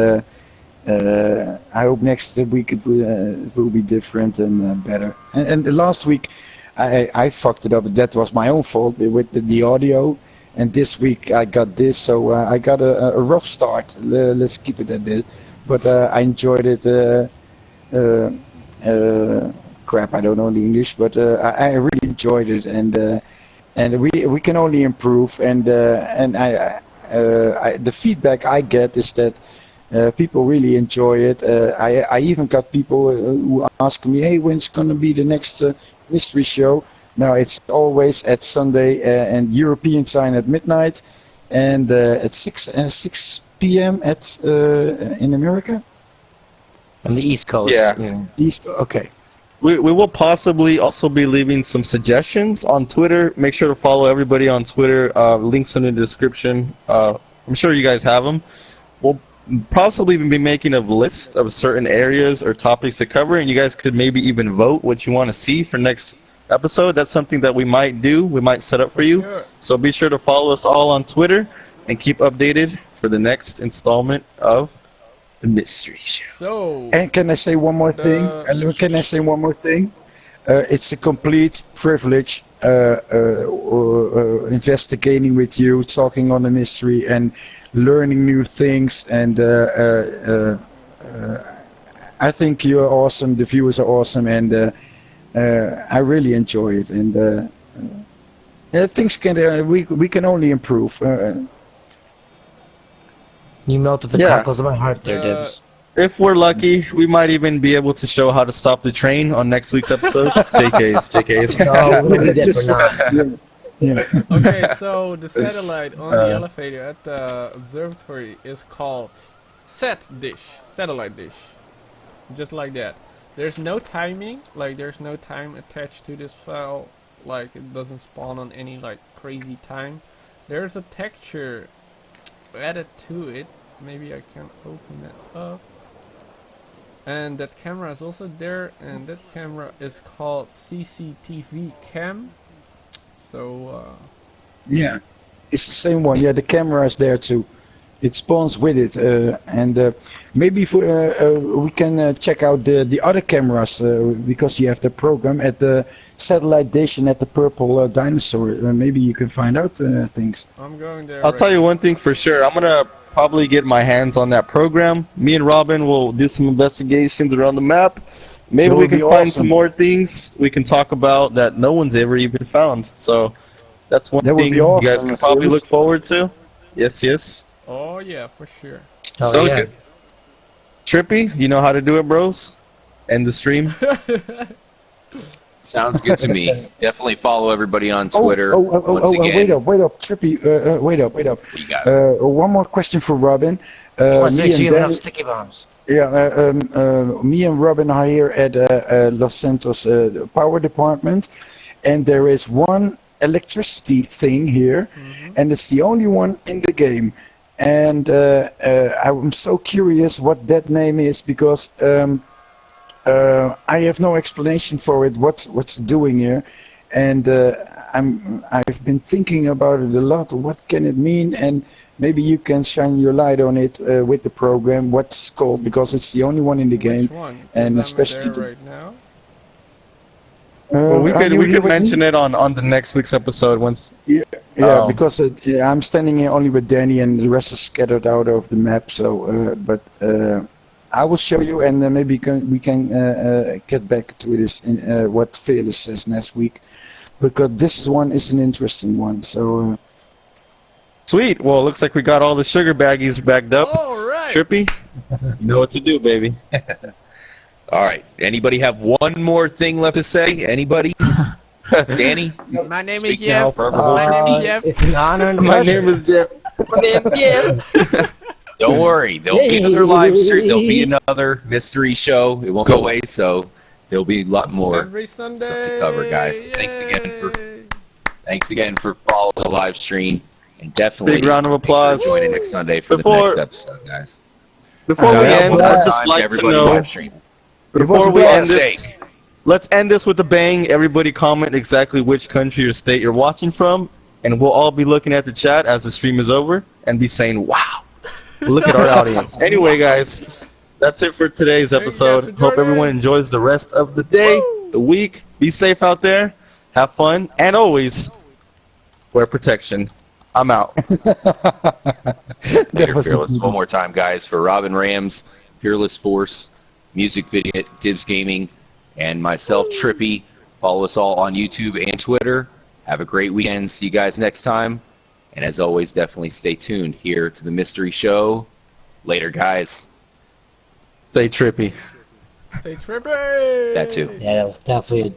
I hope next week it will be different and better. And the last week I fucked it up. That was my own fault with the audio. And this week I got this, so I got a rough start. Let's keep it at this. But I enjoyed it. Crap, I don't know the English, but I really enjoyed it, and we can only improve. And the feedback I get is that people really enjoy it. I even got people who ask me, "Hey, when's gonna be the next mystery show?" Now it's always at Sunday and European time at midnight, and at 6 p.m. at in America. On the East Coast. Yeah. East. Okay. We will possibly also be leaving some suggestions on Twitter. Make sure to follow everybody on Twitter. Links in the description. I'm sure you guys have them. We'll possibly even be making a list of certain areas or topics to cover, and you guys could maybe even vote what you want to see for next episode. That's something that we might do. We might set up for you. Sure. So be sure to follow us all on Twitter and keep updated for the next installment of the Mystery Show. So, And can I say one more thing? Can I say one more thing? It's a complete privilege investigating with you, talking on the mystery, and learning new things. And I think you're awesome. The viewers are awesome, and I really enjoy it. And things can we can only improve. You melted the Yeah. cockles of my heart there, Dibs. If we're lucky, we might even be able to show how to stop the train on next week's episode. JKs. No, we'll leave that for now. Yeah. okay, so the satellite on the elevator at the observatory is called satellite dish. Just like that. There's no timing, like there's no time attached to this file, like it doesn't spawn on any like crazy time. There's a texture added to it. Maybe I can open it up. And that camera is also there, and that camera is called CCTV cam. So Yeah, it's the same one. Yeah, the camera is there too. it spawns with it, and maybe we can check out the other cameras because you have the program at the satellite station at the purple dinosaur. Maybe you can find out things. I'm going there. I'll right tell you now. one thing for sure. I'm gonna probably get my hands on that program. Me and Robin will do some investigations around the map. Maybe That we would can be find awesome. some more things we can talk about that no one's ever even found. So that's one That would thing be you guys awesome, can probably Phyllis. look forward to. Yes, yes. Oh yeah, for sure. Oh, Sounds yeah. good. Trippy, you know how to do it, bros? End the stream. Sounds good to me. Definitely follow everybody on Twitter. Once wait again, up, Trippy, wait up. you got One more question for Robin. Let's Me make sure and you have enough Danny, sticky bombs. me and Robin are here at Los Santos Power Department, and there is one electricity thing here, and it's the only one in the game. And I'm so curious what that name is because I have no explanation for it. What's doing here, and I've been thinking about it a lot. What can it mean? And maybe you can shine your light on it with the program. What's called because it's the only one in the game, Which one? 'Cause and I'm especially. there right now. Well, we Are could you here with mention me? it on the next week's episode once. Yeah, Oh. because I'm standing here only with Danny, and the rest is scattered out of the map. So, but I will show you, and maybe we can get back to this in what Fearless says next week, because this one is an interesting one. So, Sweet. Well, it looks like we got all the sugar baggies backed up. All right. Trippy, you know what to do, baby. All right. Anybody have one more thing left to say? Anybody? Danny? My name Speak is now, Jeff. forever My hold name your is peace. Jeff. It's an honor and a My pleasure. name is Jeff. Don't worry. There'll be another live stream. There'll be another mystery show. It won't go away, so there'll be a lot more Every Sunday. stuff to cover, guys. So thanks Yay. again for following the live stream, and definitely Big round of make sure to applause. join in next Sunday for Before- the next episode, guys. Before we Yeah, end, well, I'd Time just to like to everybody know. live stream. Before a we end blast. this, let's end this with a bang. Everybody comment exactly which country or state you're watching from, and we'll all be looking at the chat as the stream is over and be saying, "Wow, look at our audience." Anyway, guys, that's it for today's Thank you guys for episode. Hope joining. everyone enjoys the rest of the day, the week. Be safe out there. Have fun, and always wear protection. I'm out. Later, was a Fearless. good One more time, guys, for Robin Rams, Fearless Force, Music Video, Dibs Gaming, and myself, Trippy. Follow us all on YouTube and Twitter. Have a great weekend. See you guys next time. And as always, definitely stay tuned here to the Mystery Show. Later, guys. Stay trippy. Stay trippy. That too. Yeah, that was definitely